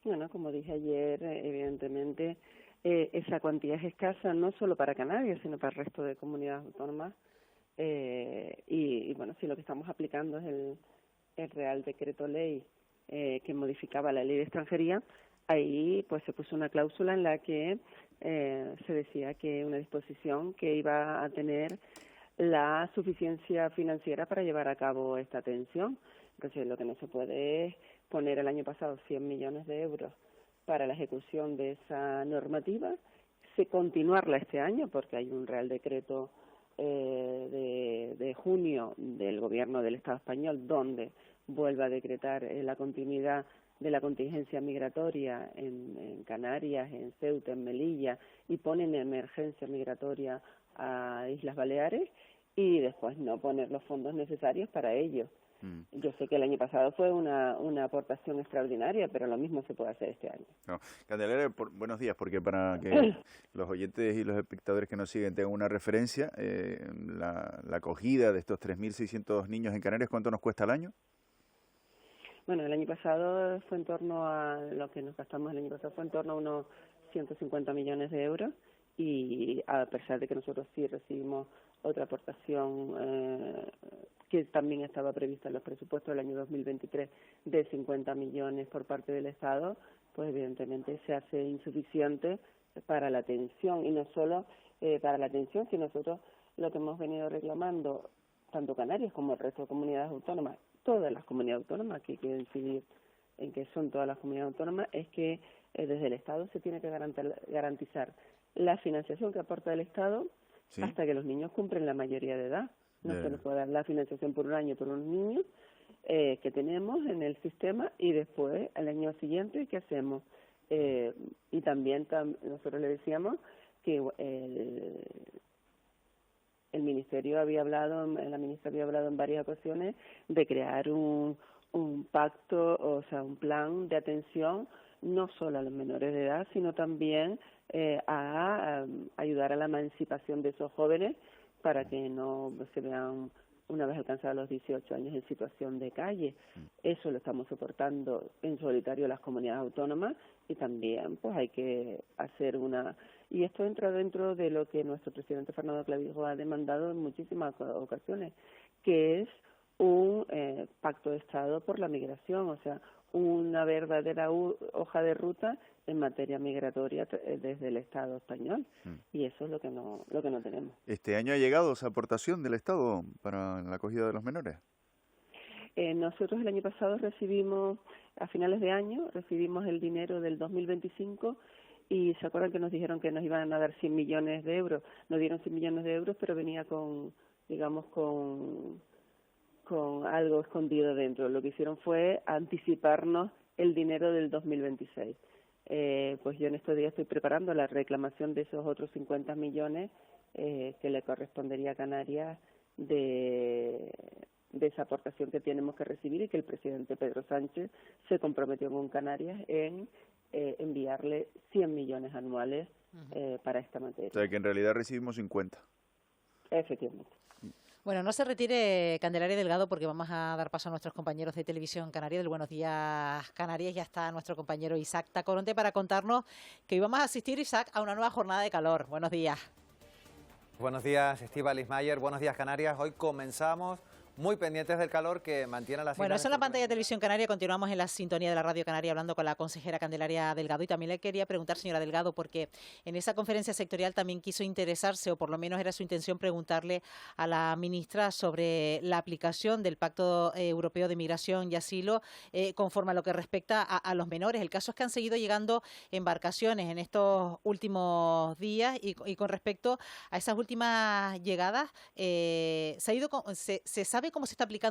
Bueno, como dije ayer, evidentemente esa cuantía es escasa no solo para Canarias, sino para el resto de comunidades autónomas. Y bueno, si lo que estamos aplicando es el Real Decreto Ley que modificaba la Ley de Extranjería, ahí pues se puso una cláusula en la que se decía que una disposición que iba a tener la suficiencia financiera para llevar a cabo esta atención. Entonces, lo que no se puede es poner el año pasado 100 millones de euros para la ejecución de esa normativa, continuarla este año, porque hay un Real Decreto de junio del Gobierno del Estado español, donde vuelve a decretar la continuidad de la contingencia migratoria en Canarias, en Ceuta, en Melilla, y pone en emergencia migratoria a Islas Baleares, y después no poner los fondos necesarios para ello. Yo sé que el año pasado fue una aportación extraordinaria, pero lo mismo se puede hacer este año. No. Candelaria, buenos días, porque para que los oyentes y los espectadores que nos siguen tengan una referencia, la acogida de estos 3.600 niños en Canarias, ¿cuánto nos cuesta al año? Bueno, el año pasado fue en torno a lo que nos gastamos el año pasado, fue en torno a unos 150 millones de euros, y a pesar de que nosotros sí recibimos otra aportación que también estaba prevista en los presupuestos del año 2023 de 50 millones por parte del Estado, pues evidentemente se hace insuficiente para la atención, y no solo para la atención, sino nosotros lo que hemos venido reclamando, tanto Canarias como el resto de comunidades autónomas, todas las comunidades autónomas, que hay que incidir en que son todas las comunidades autónomas, es que desde el Estado se tiene que garantizar la financiación que aporta el Estado hasta que los niños cumplen la mayoría de edad. No se les puede dar la financiación por un año por unos niños que tenemos en el sistema, y después, al año siguiente, ¿qué hacemos? Y también nosotros le decíamos que el Ministerio había hablado, la ministra había hablado en varias ocasiones de crear un pacto, o sea, un plan de atención no solo a los menores de edad, sino también a ayudar a la emancipación de esos jóvenes, para que no se vean, una vez alcanzados los 18 años, en situación de calle. Eso lo estamos soportando en solitario las comunidades autónomas, y también pues hay que hacer y esto entra dentro de lo que nuestro presidente Fernando Clavijo ha demandado en muchísimas ocasiones, que es un pacto de Estado por la migración, o sea, una verdadera hoja de ruta en materia migratoria desde el Estado español, y eso es lo que no tenemos. ¿Este año ha llegado esa aportación del Estado para la acogida de los menores? Nosotros el año pasado recibimos, a finales de año, recibimos el dinero del 2025, y se acuerdan que nos dijeron que nos iban a dar 100 millones de euros. Nos dieron 100 millones de euros, pero venía con algo escondido dentro. Lo que hicieron fue anticiparnos el dinero del 2026. Pues yo en estos días estoy preparando la reclamación de esos otros 50 millones que le correspondería a Canarias de esa aportación que tenemos que recibir, y que el presidente Pedro Sánchez se comprometió con Canarias en enviarle 100 millones anuales para esta materia. O sea, que en realidad recibimos 50. Efectivamente. Bueno, no se retire Candelaria Delgado porque vamos a dar paso a nuestros compañeros de Televisión Canaria del Buenos Días Canarias. Ya está nuestro compañero Isaac Tacoronte para contarnos que hoy vamos a asistir, Isaac, a una nueva jornada de calor. Buenos días. Buenos días, Estíbaliz Mayer. Buenos días, Canarias. Hoy comenzamos muy pendientes del calor que mantiene la ciudad. Bueno, eso en la pantalla de Televisión Canaria. Continuamos en la sintonía de la Radio Canaria hablando con la consejera Candelaria Delgado. Y también le quería preguntar, señora Delgado, porque en esa conferencia sectorial también quiso interesarse, o por lo menos era su intención preguntarle a la ministra sobre la aplicación del Pacto Europeo de Migración y Asilo conforme a lo que respecta a los menores. El caso es que han seguido llegando embarcaciones en estos últimos días y con respecto a esas últimas llegadas, se sabe cómo se está aplicando